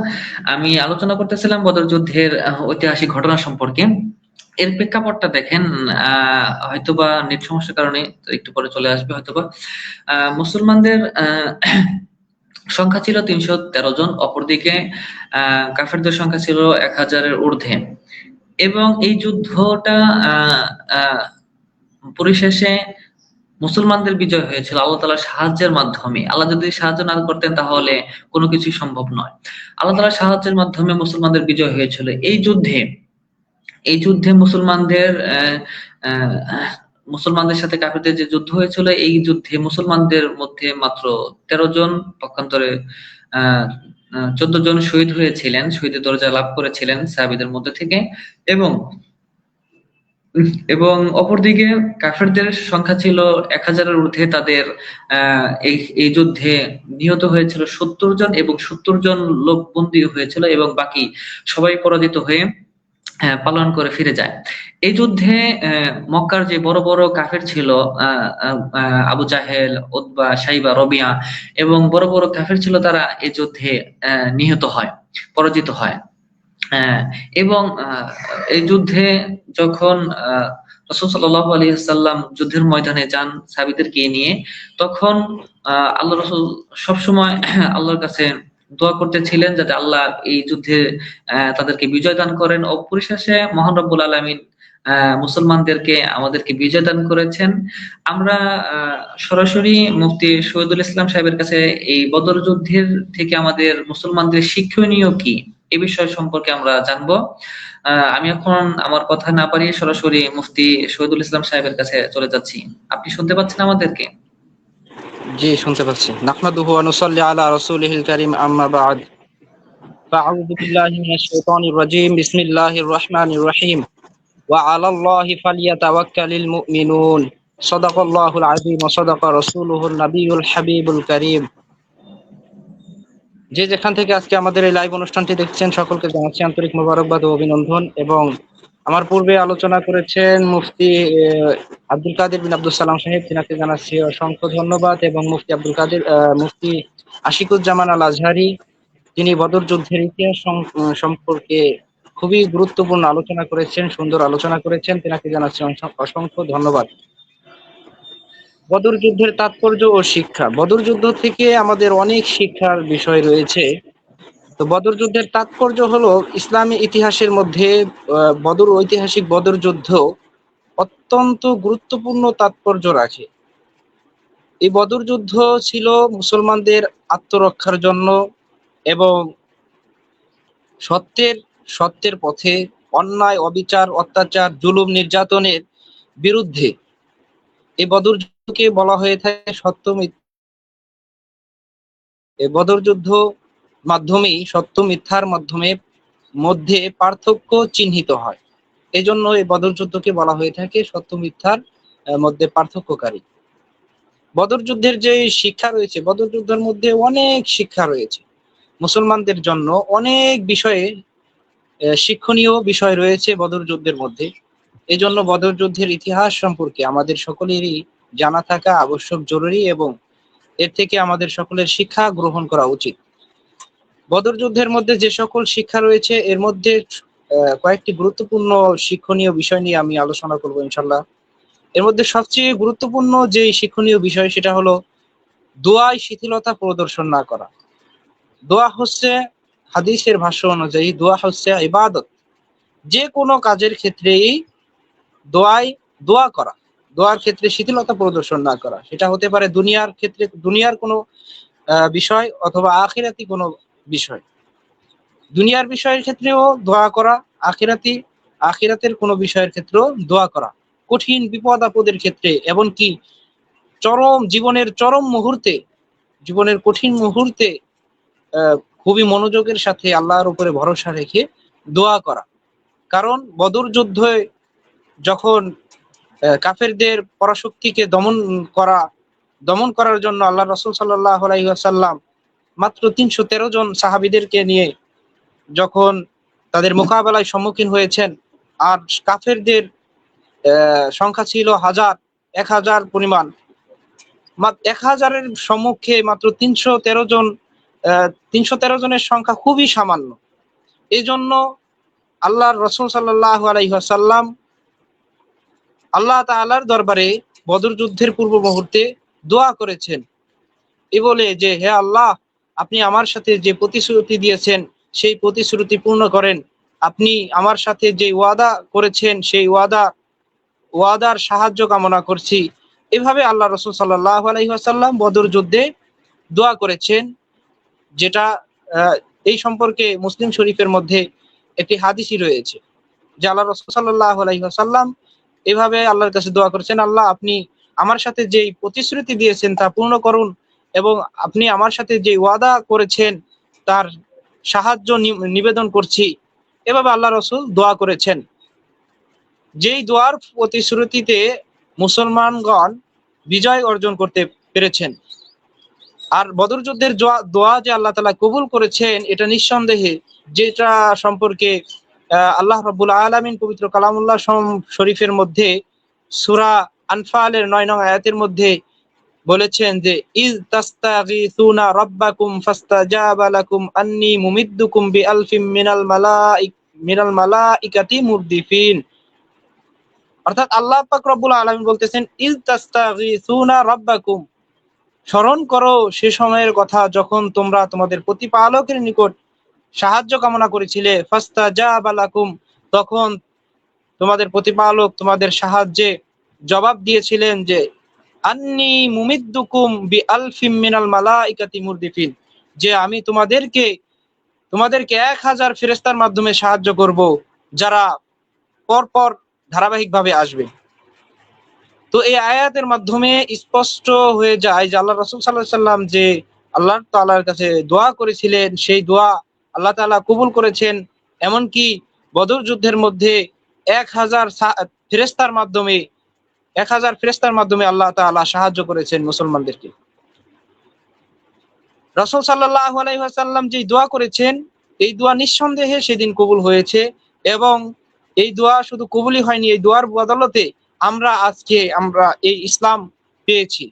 আমি আলোচনা করতেছিলাম বদর যুদ্ধের ঐতিহাসিক ঘটনা সম্পর্কে। এর প্রেক্ষাপটটা দেখেন, হয়তোবা নেট সমস্যার কারণে একটু পরে চলে আসবে হয়তোবা। মুসলমানদের সংখ্যা ছিল ৩১৩ জন, অপরদিকে কাফেরদের সংখ্যা ছিল ১,০০০-এর ঊর্ধ্বে। এবং এই যুদ্ধটা পরিশেষে মুসলমানদের বিজয় হয়েছিল আল্লাহ তাআলার সাহায্যের মাধ্যমে। আল্লাহ যদি সাহায্য না করতেন তাহলে কোনো কিছুই সম্ভব নয়। আল্লাহ তাআলার সাহায্যের মাধ্যমে মুসলমানদের বিজয় হয়েছিল। এই যুদ্ধে মুসলমানদের সাথে কাফেরদের যে যুদ্ধ হয়েছিল, এই যুদ্ধে মুসলমানদের মধ্যে মাত্র ১৩ জন, পক্ষান্তরে ১৪ জন শহীদ হয়েছিলেন, শহীদের দরজা লাভ করেছিলেন সাহাবীদের মধ্যে থেকে। এবং এবং অপরদিকে কাফেরদের সংখ্যা ছিল ১,০০০-এর ঊর্ধ্বে। তাদের এই যুদ্ধে নিহত হয়েছিল ৭০ জন এবং ৭০ জন লোক বন্দী হয়েছিল এবং বাকি সবাই পরাজিত হয়ে পালায়ন করে ফিরে যায়। এই যুদ্ধে মক্কার যে বড় বড় কাফের ছিল, আবু জাহেল, উতবা, সাইবা, রবিয়া এবং বড় বড় কাফের ছিল, তারা এই যুদ্ধে নিহত হয়, পরাজিত হয়। এবং এই যুদ্ধে যখন রাসূল সাল্লাল্লাহু আলাইহি ওয়াসাল্লাম যুদ্ধের ময়দানে যান সাহাবীদেরকে নিয়ে, তখন আল্লাহ রাসূল সবসময় আল্লাহর কাছে দোয়া করতেছিলেন যাতে আল্লাহ এই যুদ্ধে তাদেরকে বিজয় দান করেন। ও পরিশেষে মহান রব্বুল আলামিন মুসলমানদেরকে, আমাদেরকে বিজয় দান করেছেন। আমরা সরাসরি মুফতি শহীদুল ইসলাম সাহেবের কাছে এই বদর যুদ্ধের থেকে আমাদের মুসলমানদের শিক্ষণীয় কি, এ বিষয় সম্পর্কে আমরা জানবো। আমি এখন আমার কথা না বাড়িয়ে সরাসরি মুফতি শহীদুল ইসলাম সাহেবের কাছে চলে যাচ্ছি। আপনি শুনতে পাচ্ছেন আমাদেরকে? জি, শুনতে পাচ্ছি। নাহমাদুহু ওয়া নুসাল্লি আলা রাসূলিহিল কারীম, আম্মা বা'দ। ফাআউযু বিল্লাহি মিনাশ শাইতানির রাজীম। বিসমিল্লাহির রাহমানির রাহিম। ওয়া আলাল্লাহি ফালইয়াতাওয়াক্কালিল মুমিনুন। সাদাকাল্লাহুল আযীম ওয়া সাদাকা রাসূলুহুন নাবিয়্যুল হাবিবুল কারীম। যে যেখান থেকে আজকে আমাদের এই লাইভ অনুষ্ঠানটি দেখছেন, সকলকে জানাচ্ছি আন্তরিক মোবারকবাদ ও অভিনন্দন। এবং আমার পূর্বে আলোচনা করেছেন মুফতি আব্দুল কাদের বিন আব্দুল সালাম সাহেব, তিনাকে জানাচ্ছি অসংখ্য ধন্যবাদ। এবং মুফতি আশিকুজ্জামান আল আজহারি, তিনি বদর যুদ্ধের ইতিহাস সম্পর্কে খুবই গুরুত্বপূর্ণ আলোচনা করেছেন, সুন্দর আলোচনা করেছেন, তেনাকে জানাচ্ছি অসংখ্য ধন্যবাদ। বদর যুদ্ধের তাৎপর্য ও শিক্ষা। বদর যুদ্ধ থেকে আমাদের অনেক শিক্ষার বিষয় রয়েছে। তো বদর যুদ্ধের তাৎপর্য হলো ইসলামী ইতিহাসের মধ্যে বদর ঐতিহাসিক বদর যুদ্ধ অত্যন্ত গুরুত্বপূর্ণ তাৎপর্য রাখে। এই বদর যুদ্ধ ছিল মুসলমানদের আত্মরক্ষার জন্য এবং সত্যের পথে অন্যায়, অবিচার, অত্যাচার, জুলুম, নির্যাতনের বিরুদ্ধে। এই বদর যুদ্ধকে বলা হয়ে থাকে এই বদর যুদ্ধ মাধ্যমেই সত্য মিথ্যার মধ্যে পার্থক্য চিহ্নিত হয়। এই জন্য এই বদর যুদ্ধকে বলা হয়ে থাকে সত্য মিথ্যার মধ্যে পার্থক্যকারী। বদর যুদ্ধের যে শিক্ষা রয়েছে, বদর যুদ্ধের মধ্যে অনেক শিক্ষা রয়েছে। মুসলমানদের জন্য অনেক বিষয়ে শিক্ষণীয় বিষয় রয়েছে বদর যুদ্ধের মধ্যে। এই জন্য বদর যুদ্ধের ইতিহাস সম্পর্কে আমাদের সকলেরই জানা থাকা আবশ্যক, জরুরি, এবং এর থেকে আমাদের সকলের শিক্ষা গ্রহণ করা উচিত। বদর যুদ্ধের মধ্যে যে সকল শিক্ষা রয়েছে এর মধ্যে কয়েকটি গুরুত্বপূর্ণ শিক্ষণীয় বিষয় নিয়ে আমি আলোচনা করব ইনশাল্লাহ। এর মধ্যে সবচেয়ে গুরুত্বপূর্ণ যে শিক্ষণীয় বিষয় সেটা হলো দোয়ায় শিথিলতা প্রদর্শন না করা। দোয়া হচ্ছে, হাদিসের ভাষ্য অনুযায়ী, দোয়া হচ্ছে ইবাদত। যে কোনো কাজের ক্ষেত্রেই দোয়া করা, দোয়ার ক্ষেত্রে শিথিলতা প্রদর্শন না করা। সেটা হতে পারে দুনিয়ার ক্ষেত্রে, দুনিয়ার কোনো বিষয়, অথবা আখিরাতি কোনো বিষয়। দুনিয়ার বিষয়ের ক্ষেত্রেও দোয়া করা, আখিরাতের কোনো বিষয়ের ক্ষেত্রেও দোয়া করা। কঠিন বিপদ আপদের ক্ষেত্রে, এমনকি জীবনের চরম মুহূর্তে, জীবনের কঠিন মুহূর্তে খুবই মনোযোগের সাথে আল্লাহর উপরে ভরসা রেখে দোয়া করা। কারণ বদর যুদ্ধে যখন কাফেরদের পরাশক্তিকে দমন করার জন্য আল্লাহ রাসূল সাল্লাল্লাহু আলাইহি ওয়াসাল্লাম মাত্র 313 জন সাহাবীদেরকে নিয়ে যখন তাদের মোকাবেলায় সম্মুখীন হয়েছেন, আর কাফেরদের সংখ্যা ছিল 1000 পরিমাণ, 1000-এর সম্মুখে মাত্র 313 জনের সংখ্যা খুবই সামান্য। এই জন্য আল্লাহর রাসূল সাল্লাল্লাহু আলাইহি ওয়াসাল্লাম আল্লাহ তাআলার দরবারে বদর যুদ্ধের পূর্ব মুহূর্তে দোয়া করেছেন, এ বলে যে, হে আল্লাহ, আপনি আমার সাথে যে প্রতিশ্রুতি দিয়েছেন সেই প্রতিশ্রুতি পূর্ণ করেন। আপনি আমার সাথে যে ওয়াদা করেছেন সেই ওয়াদার সাহায্য কামনা করছি। এভাবে আল্লাহ রাসূল সাল্লাল্লাহু আলাইহি ওয়াসাল্লাম বদর যুদ্ধে দোয়া করেছেন, যেটা এই সম্পর্কে মুসলিম শরীফের মধ্যে একটি হাদিসই রয়েছে যে আল্লাহ রাসূল সাল্লাল্লাহু আলাইহি ওয়াসাল্লাম এভাবে আল্লাহর কাছে দোয়া করেছেন, আল্লাহ, আপনি আমার সাথে যেই প্রতিশ্রুতি দিয়েছেন তা পূর্ণ করুন, এবং আপনি আমার সাথে যে ওয়াদা করেছেন তার সাহায্য নিবেদন করছি। এভাবে আল্লাহ রাসূল দোয়া করেছেন। যেই দোয়ার প্রতিশ্রুতিতে মুসলমানগণ বিজয় অর্জন করতে পেরেছেন। আর বদর যুদ্ধের দোয়া যে আল্লাহ তাআলা কবুল করেছেন, এটা নিঃসন্দেহে, যেটা সম্পর্কে আল্লাহ রাব্বুল আলামিন পবিত্র কালামুল্লাহ শরীফের মধ্যে সূরা আনফালের 9 নং আয়াতের মধ্যে বলেছেন যে, ইজ তাস্তাগীসুনা রাব্বাকুম ফাস্তাজাবা লাকুম আন্নী মুমিদ্দুকুম বিআলফিম মিনাল মালাইকাতি মুরদিফিন। অর্থাৎ আল্লাহ পাক রব্বুল আলামিন বলতেছেন, ইজ তাস্তাগীসুনা রাব্বাকুম, স্মরণ করো সে সময়ের কথা যখন তোমরা তোমাদের প্রতিপালকের নিকট সাহায্য কামনা করেছিলে, ফাস্তাজাবা লাকুম, তখন তোমাদের প্রতিপালক তোমাদের সাহায্যে জবাব দিয়েছিলেন যে, আন্নী মুমিদ্দুকুম বিআলফিম মিনাল মালাইকাতি মুরদিফিন, যে আমি তোমাদেরকে 1000 ফেরেশতার মাধ্যমে সাহায্য করব, যারা পরপর ধারাবাহিকভাবে আসবে। তো এই আয়াতের মাধ্যমে স্পষ্ট হয়ে যায় যে আল্লাহ রাসূল সাল্লাল্লাহু আলাইহি ওয়াসাল্লাম যে আল্লাহ তাআলার কাছে দোয়া করেছিলেন সেই দোয়া আল্লাহ তাআলা কবুল করেছেন। এমনকি বদর যুদ্ধের মধ্যে 1000 ফেরেশতার মাধ্যমে আল্লাহ তাআলা সাহায্য করেছেন মুসলমানদেরকে। রাসূল সাল্লাল্লাহু আলাইহি ওয়াসাল্লাম যে দোয়া করেছেন, এই দোয়া নিঃসন্দেহে সেদিন কবুল হয়েছে, এবং এই দোয়া শুধু কবুলই হয়নি, এই দোয়ার বদলতে আমরা এই ইসলাম পেয়েছি।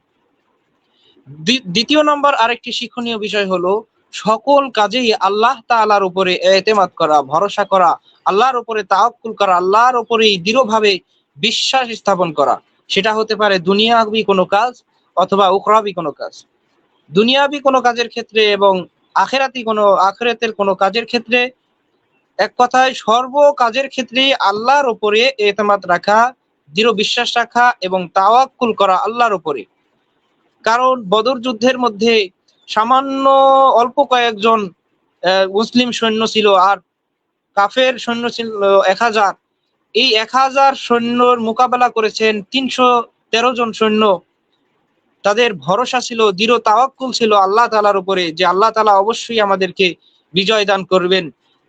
দ্বিতীয় নম্বর আরেকটি শিক্ষণীয় বিষয় হলো সকল কাজেই আল্লাহ তাআলার উপরে এতেমাদ করা, ভরসা করা, আল্লাহর উপরে তাওয়াক্কুল করা, আল্লাহর উপরেই দৃঢ়ভাবে বিশ্বাস স্থাপন করা। সেটা হতে পারে দুনিয়াবি কোনো কাজ অথবা উখরাবি কোনো কাজ। দুনিয়াবি কোনো কাজের ক্ষেত্রে এবং আখিরাতের কোনো কাজের ক্ষেত্রে, এক কথায় সর্ব কাজের ক্ষেত্রেই আল্লাহর উপরে এতেমাদ রাখা, দৃঢ় বিশ্বাস রাখা এবং তাওয়াক্কুল করা আল্লাহর উপরে। কারণ বদর যুদ্ধের মধ্যে সামান্য অল্প কয়েকজন মুসলিম সৈন্য ছিল আর কাফের সৈন্য ছিল 1000। এই 1000 সৈন্যর মোকাবেলা করেছেন 313 জন সৈন্য। তাদের ভরসা ছিল, দৃঢ় তাওয়াক্কুল ছিল আল্লাহ তাআলার উপরে যে আল্লাহ তাআলা অবশ্যই আমাদেরকে বিজয় দান করবেন।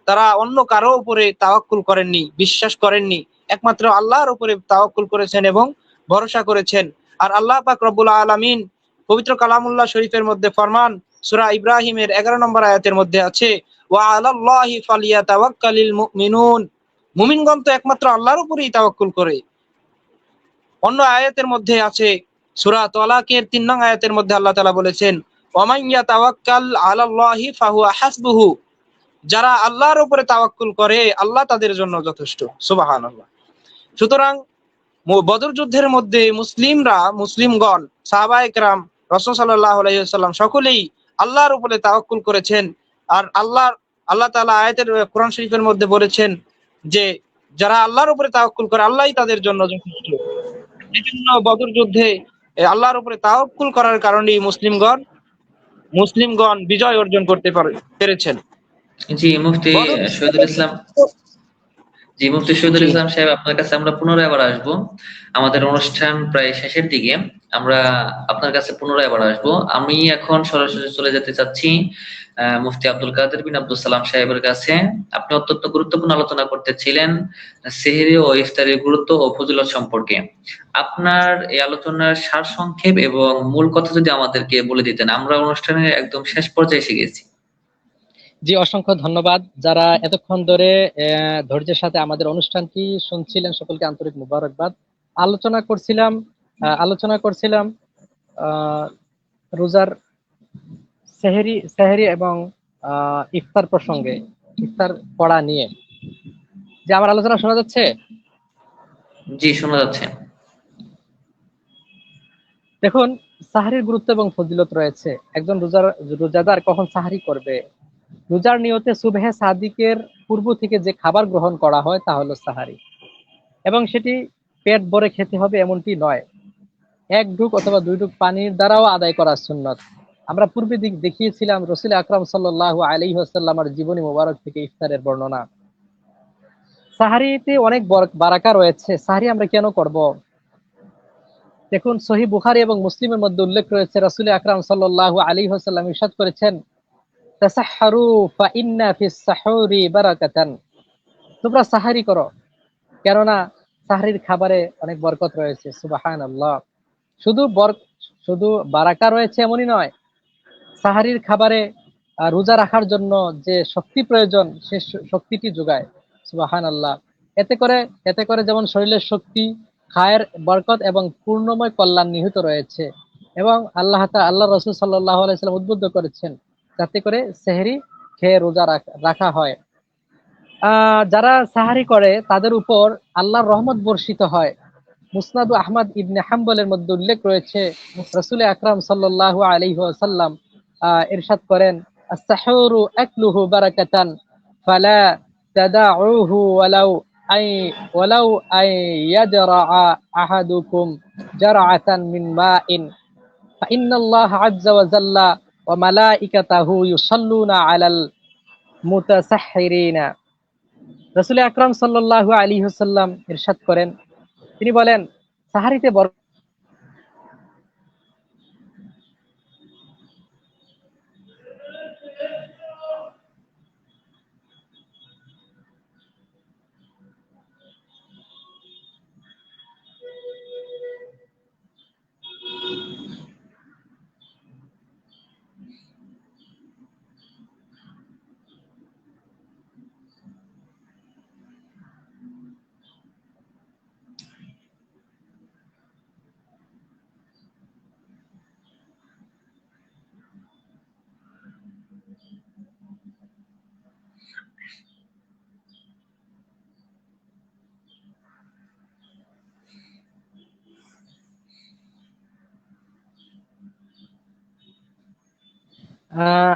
তারা অন্য কারো উপরে তাওয়াক্কুল করেননি, বিশ্বাস করেননি, একমাত্র আল্লাহর উপরে তাওয়াক্কুল করেছেন এবং ভরসা করেছেন। আর আল্লাহ পাক রব্বুল আলামিন পবিত্র কালামুল্লাহ শরীফের মধ্যে ফরমান, সূরা ইব্রাহিমের 11 নম্বর আয়াতের মধ্যে আছে, ওয়া আলাল্লাহি ফালিয়াতাওয়াক্কালিল মুমিনুন। মুমিনগণ তো একমাত্র আল্লাহর উপরেই তাওয়াক্কুল করে। অন্য আয়াতের মধ্যে আছে সূরা তালাকের 3 নং আয়াতের মধ্যে আল্লাহ তাআলা বলেছেন, ওয়ামান ইয়াতাওয়াক্কাল আলাল্লাহি ফাহুয়া হাসবুহু। যারা আল্লাহর উপরে তাওয়াক্কুল করে আল্লাহ তাদের জন্য যথেষ্ট। সুবহানাল্লাহ। সুতরাং বদর যুদ্ধের মধ্যে মুসলিমগণ, সাহাবায়ে কেরাম, রাসূল সাল্লাল্লাহু আলাইহি ওয়াসাল্লাম সকলেই আল্লাহর উপরে তাওয়াক্কুল করেছেন। আর আল্লাহ তাআলা আয়াতের কোরআন শরীফের মধ্যে বলেছেন যে যারা আল্লাহর উপরে তাওয়াক্কুল করে আল্লাহই তাদের জন্য যথেষ্ট। এজন্য বদর যুদ্ধে আল্লাহর উপরে তাওয়াক্কুল করার কারণেই মুসলিমগণ বিজয় অর্জন করতে পেরেছেন। জি মুফতি বদর শহীদুল ইসলাম জি মুফতি শহীদুল জি ইসলাম সাহেব, আপনার কাছে আমরা পুনরায় আবার আসবো। আমাদের অনুষ্ঠান প্রায় শেষের দিকে, আমরা আপনার কাছে পুনরায় আবার আসবো। আমি এখন সরাসরি চলে যেতে চাচ্ছি মুফতি আব্দুল কাদের বিন আব্দুল সালাম সাহেবের কাছে। আপনি অত্যন্ত গুরুত্বপূর্ণ আলোচনা করতেছিলেন সেহরি ও ইফতারের গুরুত্ব ও ফজিলত সম্পর্কে। আপনার এই আলোচনার সারসংক্ষেপ এবং মূল কথা যদি আমাদেরকে বলে দিতেন, আমরা অনুষ্ঠানের একদম শেষ পর্যায়ে এসে গেছি। জি, অসংখ্য ধন্যবাদ। যারা এতক্ষণ ধরে ধৈর্যের সাথে আমাদের অনুষ্ঠানটি শুনছিলেন সকলকে আন্তরিক মুবারকবাদ। আলোচনা করছিলাম আহ, রোজার সেহরি এবং ইফতার প্রসঙ্গে, ইফতার পড়া নিয়ে। যে আমার আলোচনা শোনা যাচ্ছে? জি শোনা যাচ্ছে। দেখুন, সাহারির গুরুত্ব এবং ফজিলত রয়েছে। একজন রোজাদার কখন সাহারি করবে? রোজার নিয়তে সুবহে সাদিকের পূর্ব থেকে যে খাবার গ্রহণ করা হয় তা হলো সাহারি, এবং সেটি পেট ভরে খেতে হবে এমনটি নয়। 1 ঢুক অথবা 2 ঢুক পানির দ্বারাও আদায় করা সুন্নত। আমরা পূর্বে দেখিয়েছিলাম রাসূল আকরাম সাল্লাল্লাহু আলাইহি ওয়াসাল্লামের জীবনী মোবারক থেকে ইফতারের বর্ণনা। সাহারিতে অনেক বারাকা রয়েছে। সাহারি আমরা কেন করব? দেখুন, সহিহ বুখারী এবং মুসলিমের মধ্যে উল্লেখ রয়েছে, রাসূল আকরাম সাল্লাল্লাহু আলাইহি ওয়াসাল্লাম ইরশাদ করেছেন, তাসাহহারু ফা ইন্না ফিস সাহুরি বারাকাতান। তোমরা সাহারি করো, কেননা সাহারির খাবারে অনেক বরকত রয়েছে। সুবহানাল্লাহ। শুধু শুধু বারাকা রয়েছে এমনই নয়, সাহারির খাবারে রোজা রাখার জন্য যে শক্তি প্রয়োজন সে শক্তিটি যোগায়। সুবহানাল্লাহ। এতে করে যেমন শরীরের শক্তি, খায়ের বরকত এবং পূর্ণময় কল্যাণ নিহিত রয়েছে। এবং আল্লাহ রাসূল সাল্লাল্লাহু আলাইহি ওয়াসাল্লাম উদ্বুদ্ধ করেছেন যাতে করে সেহরি খেয়ে রোজা রাখা হয়। যারা সাহারি করে তাদের উপর আল্লাহর রহমত বর্ষিত হয়। মুসনাদ আহমদ ইবনে হাম্বলের মধ্যে উল্লেখ রয়েছে, রাসূল আকরাম সাল্লাল্লাহু আলাইহি ওয়াসাল্লাম ইরশাদ করেন, আস-সাহুরু আকলুহু বারাকাতান ফালা তাদাউহু ওয়ালাউ আই ইয়াজরা আহাদুকুম জারআতান মিন মাইন ফাইন্নাল্লাহা আযজা ওয়া জাল্লা ওয়া মালাইকাতাহু ইউসাল্লুনা আলাল মুতাসাহহিরিনা। রাসূল আকরাম সাল্লাল্লাহু আলাইহি ওয়াসাল্লাম ইরশাদ করেন, তিনি বলেন, সাহারিতে আহ,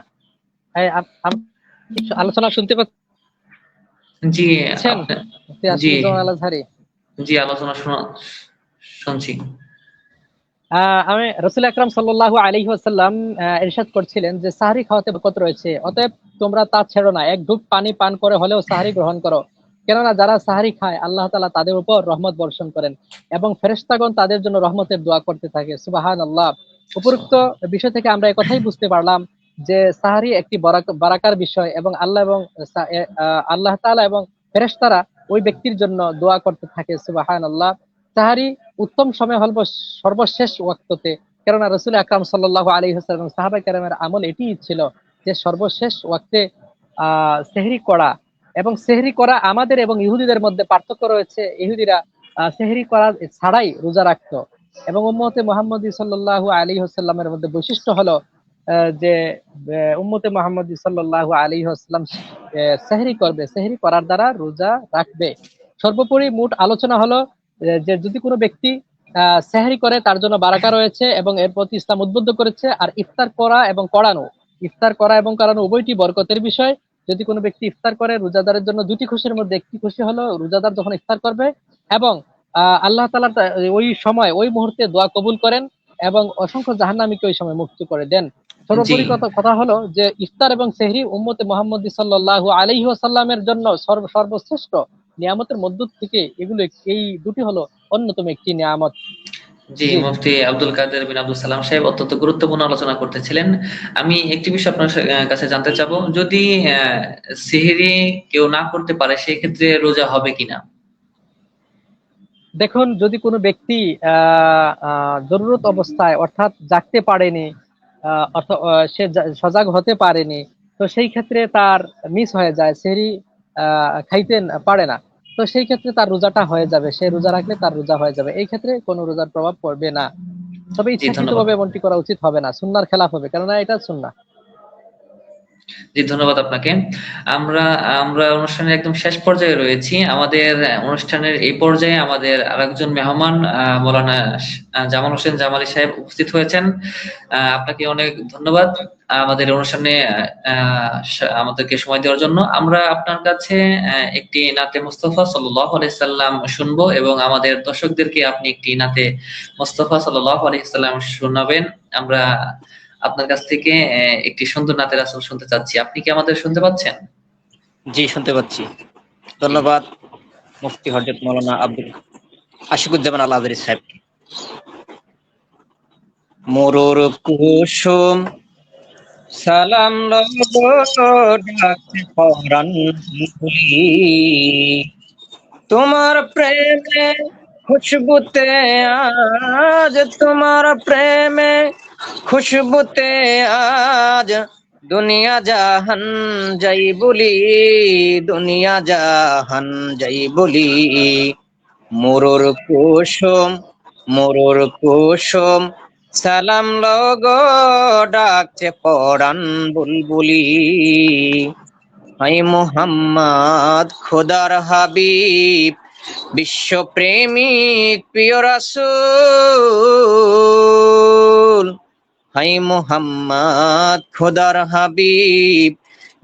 আলোচনা শুনতে জি পাচ্ছেন? আপনি মুফতি জি আশিকুজ্জামান আল আজহারি। জি আলোচনা শুনছি। আমি রাসূল আকরাম সাল্লাল্লাহু আলাইহি ওয়াসাল্লাম ইরশাদ করছিলেন যে সাহরি খাওয়াতে বরকত রয়েছে, অতএব তোমরা তা ছেড়ো না, এক ঢুক পানি পান করে হলেও সাহরি গ্রহণ করো। কেননা যারা সাহরি খায় আল্লাহ তাআলা তাদের উপর রহমত বর্ষণ করেন এবং ফেরেশতাগণ তাদের জন্য রহমতের দোয়া করতে থাকে। সুবহানাল্লাহ। উপরোক্ত বিষয় থেকে আমরা এই কথাই বুঝতে পারলাম যে সাহরি একটি বারাকার বিষয় এবং আল্লাহ তাআলা এবং ফেরেশতারা ওই ব্যক্তির জন্য দোয়া করতে থাকে। সুবহানাল্লাহ। সাহারি উত্তম সময় হল সর্বশেষ ওয়াক্ততে, কেননা রাসূল আকরাম সাল্লাল্লাহু আলাইহি ওয়াসাল্লাম এবং সাহাবায়ে কেরামের আমল এটিই ছিল যে সর্বশেষ ওয়াক্তে সেহরি করা। এবং সেহরি করা আমাদের এবং ইহুদিদের মধ্যে পার্থক্য রয়েছে। ইহুদিরা সেহরি করা ছাড়াই রোজা রাখতো এবং উম্মতে মুহাম্মদী সাল্লাল্লাহু আলাইহি ওয়াসাল্লামের মধ্যে বৈশিষ্ট্য হলো যে উম্মতে মুহাম্মদী সাল্লাল্লাহু আলাইহি ওয়াসাল্লাম সেহরি করবে, সেহরি করার দ্বারা রোজা রাখবে। সর্বোপরি মোট আলোচনা হলো যে যদি কোনো ব্যক্তি সেহরি করে তার জন্য বারাকা রয়েছে এবং এর প্রতি ইসলাম উদ্বুদ্ধ করেছে। আর ইফতার করা এবং করানো, ইফতার করা এবং করানো উভয়টি বরকতের বিষয়। যদি কোনো ব্যক্তি ইফতার করে রোজাদারের জন্য দুটি খুশির মধ্যে একটি খুশি হলো রোজাদার যখন ইফতার করবে এবং আল্লাহ তাআলা ওই সময় ওই মুহূর্তে দোয়া কবুল করেন এবং অসংখ্য জাহান্নামীকে ওই সময় মুক্ত করে দেন। জি সর্বোপরি কথা হলো যে ইফতার এবং সেহরি উম্মতে মুহাম্মদী সাল্লাল্লাহু আলাইহি ওয়াসাল্লামের জন্য সর্বশ্রেষ্ঠ নিয়ামতের মধ্য থেকে এগুলো, এই দুটি হলো অন্যতম একটি নিয়ামত। জি জি মুফতি আব্দুল কাদের বিন আব্দুল সালাম সাহেব অত্যন্ত গুরুত্বপূর্ণ আলোচনা করতেছিলেন। আমি একটি বিষয় আপনার কাছে জানতে চাবো, যদি সেহরি কেউ না করতে পারে সেই ক্ষেত্রে রোজা হবে কিনা? দেখুন, যদি কোনো ব্যক্তি জরুরত অবস্থায় অর্থাৎ জাগতে পারেনি, অর্থাৎ সে সজাগ হতে পারেনি, তো সেই ক্ষেত্রে তার মিস হয়ে যায়, সেহরি খাইতে পারে না, তো সেই ক্ষেত্রে তার রোজাটা হয়ে যাবে, সে রোজা রাখলে তার রোজা হয়ে যাবে, এই ক্ষেত্রে কোনো রোজার প্রভাব পড়বে না। তবে জি ধন্যবাদ। ইচ্ছাকৃতভাবে এমনটি করা উচিত হবে না, সুন্নাহর খেলাফ হবে, কেননা এটা সুন্নাহ। জি ধন্যবাদ আপনাকে। আমরা আমরা অনুষ্ঠানের একদম শেষ পর্যায়ে রয়েছি। আমাদের অনুষ্ঠানের এই পর্যায়ে আমাদের আরেকজন মেহমান মৌলানা জামাল হোসেন জামালি সাহেব উপস্থিত হয়েছেন। আপনাকে অনেক ধন্যবাদ আমাদের অনুষ্ঠানে আমাদেরকে সময় দেওয়ার জন্য। আমরা আপনার কাছে একটি নাতে মুস্তাফা সাল্লাল্লাহু আলাইহি সাল্লাম শুনবো এবং আমাদের দর্শকদেরকে আপনি একটি নাতে মুস্তাফা সাল্লাল্লাহু আলাইহি সাল্লাম শোনাবেন। আমরা আপনার কাছ থেকে একটি সুন্দর নাতের আসল শুনতে চাচ্ছি। আপনি কি আমাদের শুনতে পাচ্ছেন? জি, শুনতে পাচ্ছি। জি ধন্যবাদ মুফতি হযরত মাওলানা আব্দুল আশিকুজ্জামান আল আজহারী সাহেব। মোরর কুসুম সালাম লব ডাকতে পরাণ ভুলি, তোমার প্রেমে খুশবুতে আজ, তোমার প্রেমে খুশবুতে আজ দুনিয়া জাহান যাই বলি, দুনিয়া জাহান যাই বলি। মোরর কুসুম, মোরর কুসুম সালাম লগো ডাকছে পরাণ বুলবুলি। হাই মুহাম্মদ খোদার হাবিব, বিশ্ব প্রেমিক প্রিয় রাসূল। হাই মুহাম্মদ খোদার হাবিব,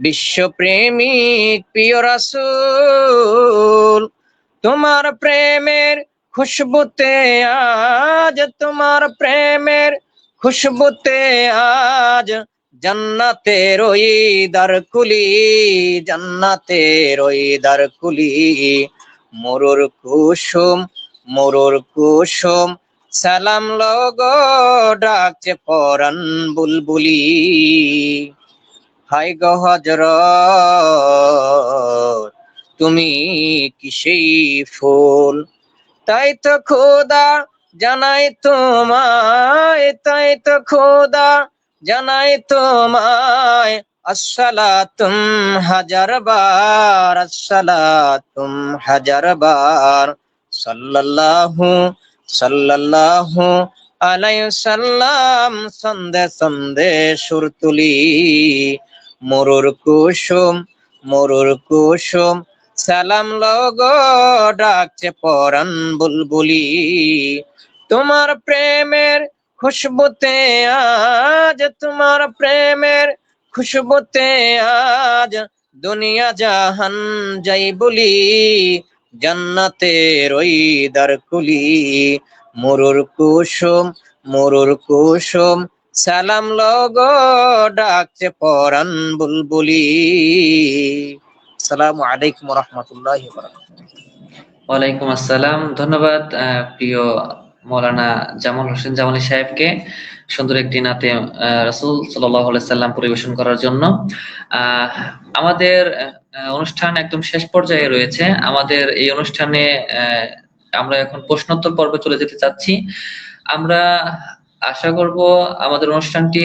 বিশ্ব প্রেমিক প্রিয় রাসূল। তোমার প্রেমের খুশবুতে আজ, তোমার প্রেমের খুশবুতে আজ জান্নাতের ওই দ্বার খুলি, জান্নাতের ওই দ্বার খুলি। মোরর কুসুম, মোরর কুসুম সালাম লগো ডাকছে পরাণ বুলবুলি। হাই গো হযরত তুমি কি সেই ফুল, তাই তো খোদা জানাই তোমায়, তাই তো খোদা জানাই তোমায় আসসালাতুম হাজার বার, আসসালাতুম হাজার বার। সাল্লাল্লাহু সাল্লাল্লাহু আলাইহি সাল্লাম সন্দে সন্দে সুর তুলি। মোরর কুসুম, মোরর কুসুম সালাম লগো ডাকছে পরাণ বুলবুলি। তোমার প্রেমের খুশবুতে আজ তোমার প্রেমের খুশবুতে আজ দুনিয়া জাহান যাই বলি, জান্নাতের ওই দ্বার খুলি। মরুর কুসুম সালাম লগো, ডাকছে পরাণ বুলবুলি। আসসালামু আলাইকুম ওয়া রাহমাতুল্লাহি ওয়া বারাকাতুহু। ওয়ালাইকুম আসসালাম। ধন্যবাদ প্রিয় মৌলানা জামাল হোসেন জামালি সাহেবকে সুন্দর একটি নাতে রাসূল সাল্লাল্লাহু আলাইহি সাল্লাম পরিবেশন করার জন্য। আমাদের অনুষ্ঠান একদম শেষ পর্যায়ে রয়েছে। আমাদের এই অনুষ্ঠানে আমরা এখন প্রশ্নোত্তর পর্বে চলে যেতে চাচ্ছি। আমরা আশা করব আমাদের অনুষ্ঠানটি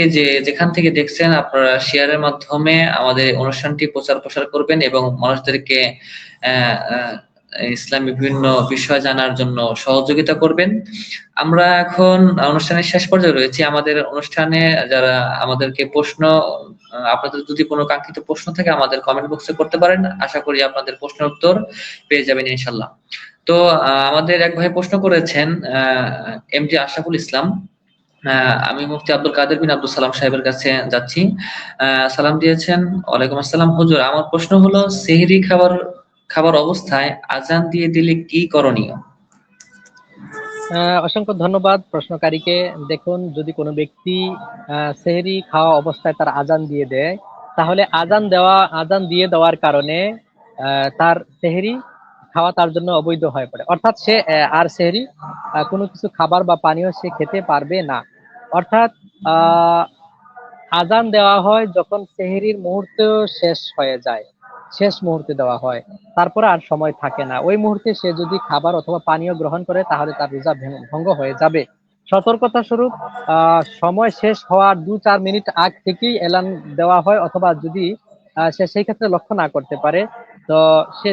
যেখান থেকে দেখছেন আপনারা শেয়ারের মাধ্যমে আমাদের অনুষ্ঠানটি প্রচার করবেন এবং মানুষদেরকে ইসলামী বিভিন্ন বিষয় জানার জন্য সহযোগিতা করবেন। আমরা এখন অনুষ্ঠানের শেষ পর্যায়ে রয়েছি। আমাদের অনুষ্ঠানে যারা আমাদেরকে আপনাদের যদি কোনো কাঙ্ক্ষিত প্রশ্ন থাকে আমাদের কমেন্ট বক্সে করতে পারেন। আশা করি আপনাদের প্রশ্নের উত্তর পেয়ে যাবেন ইনশাল্লাহ। তো আমাদের এক ভাই প্রশ্ন করেছেন, এমডি আশরাফুল ইসলাম। আমি মুফতি আব্দুল কাদের বিন আব্দুল সালাম সাহেবের কাছে যাচ্ছি। সালাম দিয়েছেন। ওয়ালাইকুম আসসালাম হুজুর, আমার প্রশ্ন হলো সেহরি খাবার অবস্থায় আজান দিয়ে দিলে কি করণীয়? অসংখ্য ধন্যবাদ প্রশ্নকারীকে। দেখুন, যদি কোনো ব্যক্তি সেহরি খাওয়া অবস্থায় তার আজান দিয়ে দেয়, তাহলে আজান দিয়ে দেওয়ার কারণে তার সেহরি খাওয়া তার জন্য অবৈধ হয়ে পড়ে। অর্থাৎ সে আর সেহরি কোনো কিছু খাবার বা পানীয় সে খেতে পারবে না। অর্থাৎ আজান দেওয়া হয় যখন সেহরির মুহূর্ত শেষ হয়ে যায়, শেষ মুহূর্তে দেওয়া হয়, তারপরে আর সময় থাকে না। ওই মুহূর্তে সে যদি খাবার অথবা পানীয় গ্রহণ করে তাহলে তার রোজা ভঙ্গ হয়ে যাবে। সতর্কতা স্বরূপ সময় শেষ হওয়ার 2-4 মিনিট আগ থেকেই এলান দেওয়া হয়, অথবা যদি সে সেই ক্ষেত্রে লক্ষ্য না করতে পারে, তো সে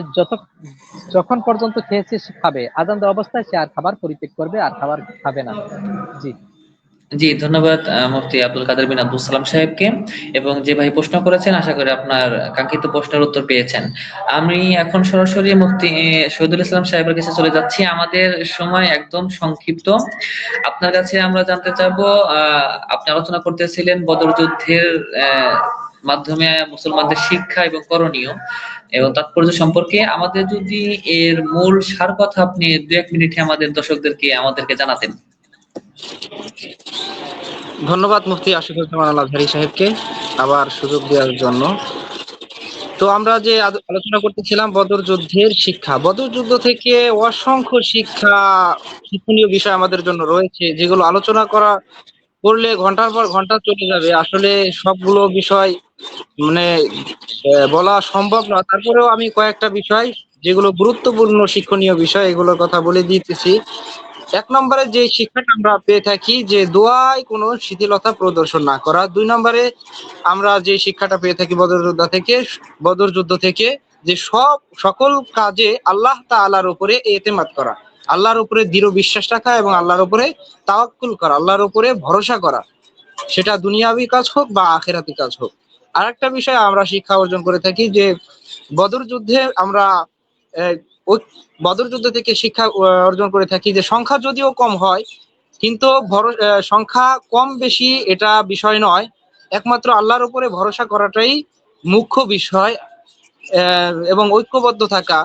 যখন পর্যন্ত খেয়েছে সে খাবে। আজান দেওয়া অবস্থায় সে আর খাবার পরিত্যাগ করবে, আর খাবার খাবে না। জি জি, ধন্যবাদ মুফতি আব্দুল কাদের বিন আব্দুল সালাম সাহেবকে। এবং যে ভাই প্রশ্ন করেছেন আশা করি আপনার কাঙ্ক্ষিত প্রশ্নের উত্তর পেয়েছেন। আমি এখন সরাসরি মুফতি শহীদুল ইসলাম সাহেবের কাছে চলে যাচ্ছি। আমাদের সময় একদম সংক্ষিপ্ত। আপনার কাছে আমরা জানতে চাবো, আপনি আলোচনা করতেছিলেন বদর যুদ্ধের মাধ্যমে মুসলমানদের শিক্ষা এবং করণীয় এবং তাৎপর্য সম্পর্কে। আমাদের যদি এর মূল সার কথা আপনি 2-1 মিনিটে আমাদের আমাদেরকে জানাতেন। ধন্যবাদ মুফতি আশিকুজ্জামান আল আজহারী সাহেবকে আবার সুযোগ দেওয়ার জন্য। তো আমরা যে আলোচনা করতেছিলাম বদর যুদ্ধের শিক্ষা। বদর যুদ্ধ থেকে অসংখ্য শিক্ষণীয় বিষয় আমাদের জন্য রয়েছে, যেগুলো আলোচনা করলে ঘন্টার পর ঘন্টা চলে যাবে। আসলে সবগুলো বিষয় মানে বলা সম্ভব না। তারপরেও আমি কয়েকটা বিষয় যেগুলো গুরুত্বপূর্ণ শিক্ষণীয় বিষয় এগুলোর কথা বলে দিতেছি। 1 নম্বরে যে শিক্ষাটা আমরা পেয়ে থাকি যে দোয়ায় কোনো শিথিলতা প্রদর্শন না করা। 2 নম্বরে আমরা যে শিক্ষাটা পেয়ে থাকি বদর যুদ্ধ থেকে যে সকল কাজে আল্লাহ তাআলার উপরে এতেমাদ করা, আল্লাহর উপরে দৃঢ় বিশ্বাস রাখা এবং আল্লাহর উপরে তাওয়াক্কুল করা, আল্লাহর উপরে ভরসা করা, সেটা দুনিয়াবী কাজ হোক বা আখিরাতি কাজ হোক। আরেকটা বিষয় আমরা শিক্ষা অর্জন করে থাকি যে বদর যুদ্ধে আমরা বদর যুদ্ধ থেকে শিক্ষা অর্জন করে থাকি যে সংখ্যা যদিও কম হয় কিন্তু সংখ্যা কম বেশি এটা বিষয় নয়, একমাত্র আল্লাহর উপরে ভরসা করাটাই মুখ্য বিষয়। এবং ঐক্যবদ্ধ থাকা,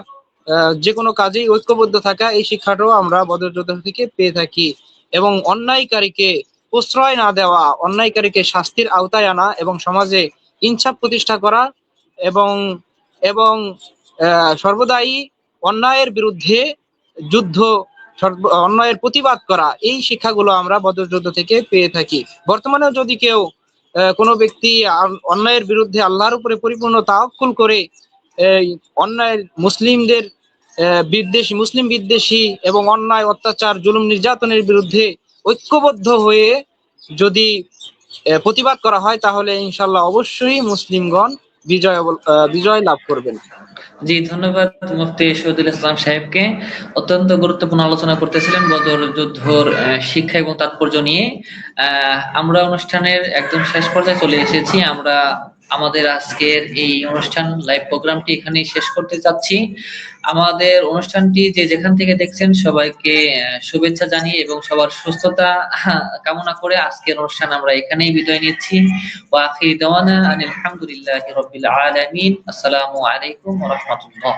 যে কোনো কাজেই ঐক্যবদ্ধ থাকা, এই শিক্ষাটাও আমরা বদর যুদ্ধ থেকে পেয়ে থাকি। এবং অন্যায়কারীকে প্রশ্রয় না দেওয়া, অন্যায়কারীকে শাস্তির আওতায় আনা এবং সমাজে ইনসাফ প্রতিষ্ঠা করা এবং এবং সর্বদাই অন্যায়ের বিরুদ্ধে অন্যায়ের প্রতিবাদ করা, এই শিক্ষাগুলো আমরা বদর যুদ্ধ থেকে পেয়ে থাকি। বর্তমানেও যদি কেউ কোনো ব্যক্তি অন্যায়ের বিরুদ্ধে আল্লাহর উপরে পরিপূর্ণ তাওয়াক্কুল করে অন্যায় মুসলিম বিদ্বেষী এবং অন্যায় অত্যাচার জুলুম নির্যাতনের বিরুদ্ধে ঐক্যবদ্ধ হয়ে যদি প্রতিবাদ করা হয় তাহলে ইনশাআল্লাহ অবশ্যই মুসলিমগণ বিজয় লাভ করবেন। জি, ধন্যবাদ মুফতি শহীদুল ইসলাম সাহেবকে। অত্যন্ত গুরুত্বপূর্ণ আলোচনা করতেছিলেন বদর যুদ্ধর শিক্ষা এবং তাৎপর্য নিয়ে। আমরা অনুষ্ঠানের একদম শেষ পর্যায়ে চলে এসেছি। আমরা আমাদের আজকের এই অনুষ্ঠান লাইভ প্রোগ্রামটি এখানেই শেষ করতে চাচ্ছি। আমাদের অনুষ্ঠানটি যে যেখান থেকে দেখছেন সবাইকে শুভেচ্ছা জানিয়ে এবং সবার সুস্থতা কামনা করে আজকের অনুষ্ঠান আমরা এখানেই বিদায় নিচ্ছি। ওয়া আখিরু দাওয়ানা আনিল হামদুলিল্লাহি রাব্বিল আলামিন। আসসালামু আলাইকুম ওয়া রাহমাতুল্লাহ।